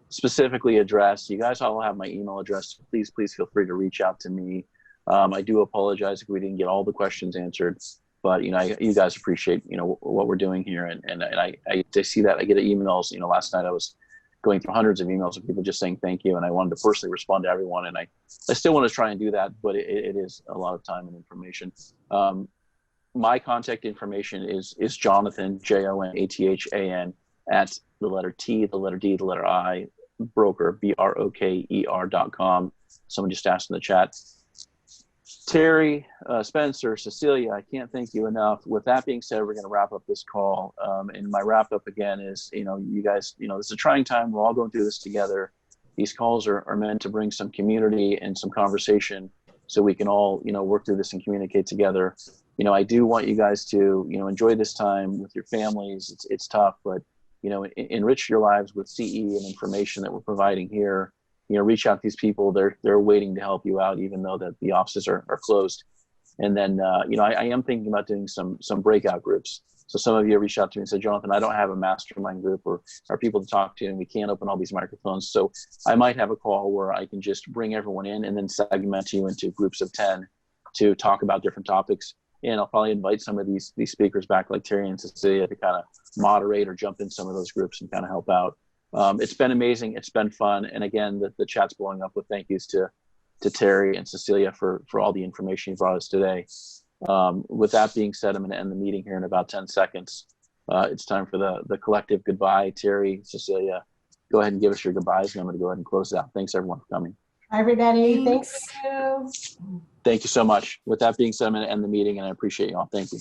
specifically address. You guys all have my email address. Please feel free to reach out to me. I do apologize if we didn't get all the questions answered, but you guys appreciate what we're doing here, and I see that. I get emails. Last night I was going through hundreds of emails of people just saying thank you, and I wanted to personally respond to everyone, and I still want to try and do that, but it is a lot of time and information. My contact information is Jonathan, JONATHAN, at the letter T, the letter D, the letter I, broker, BROKER.com. Someone just asked in the chat. Terry, Spencer, Cecilia, I can't thank you enough. With that being said, we're going to wrap up this call. And my wrap up again is, you guys, this is a trying time. We're all going through this together. These calls are meant to bring some community and some conversation so we can all, work through this and communicate together. I do want you guys to, enjoy this time with your families. It's tough, but, enrich your lives with CE and information that we're providing here. Reach out to these people. They're waiting to help you out, even though that the offices are closed. And then, I am thinking about doing some breakout groups. So some of you reached out to me and said, Jonathan, I don't have a mastermind group or people to talk to, and we can't open all these microphones. So I might have a call where I can just bring everyone in and then segment you into groups of 10 to talk about different topics. And I'll probably invite some of these speakers back, like Terry and Cecilia, to kind of moderate or jump in some of those groups and kind of help out. It's been amazing. It's been fun. And again, the chat's blowing up with thank yous to Terry and Cecilia for all the information you brought us today. With that being said, I'm going to end the meeting here in about 10 seconds. It's time for the collective goodbye. Terry, Cecilia, go ahead and give us your goodbyes, and I'm going to go ahead and close it out. Thanks, everyone, for coming. Hi, everybody. Thanks. Thank you. Thank you so much. With that being said, I'm going to end the meeting, and I appreciate you all. Thank you.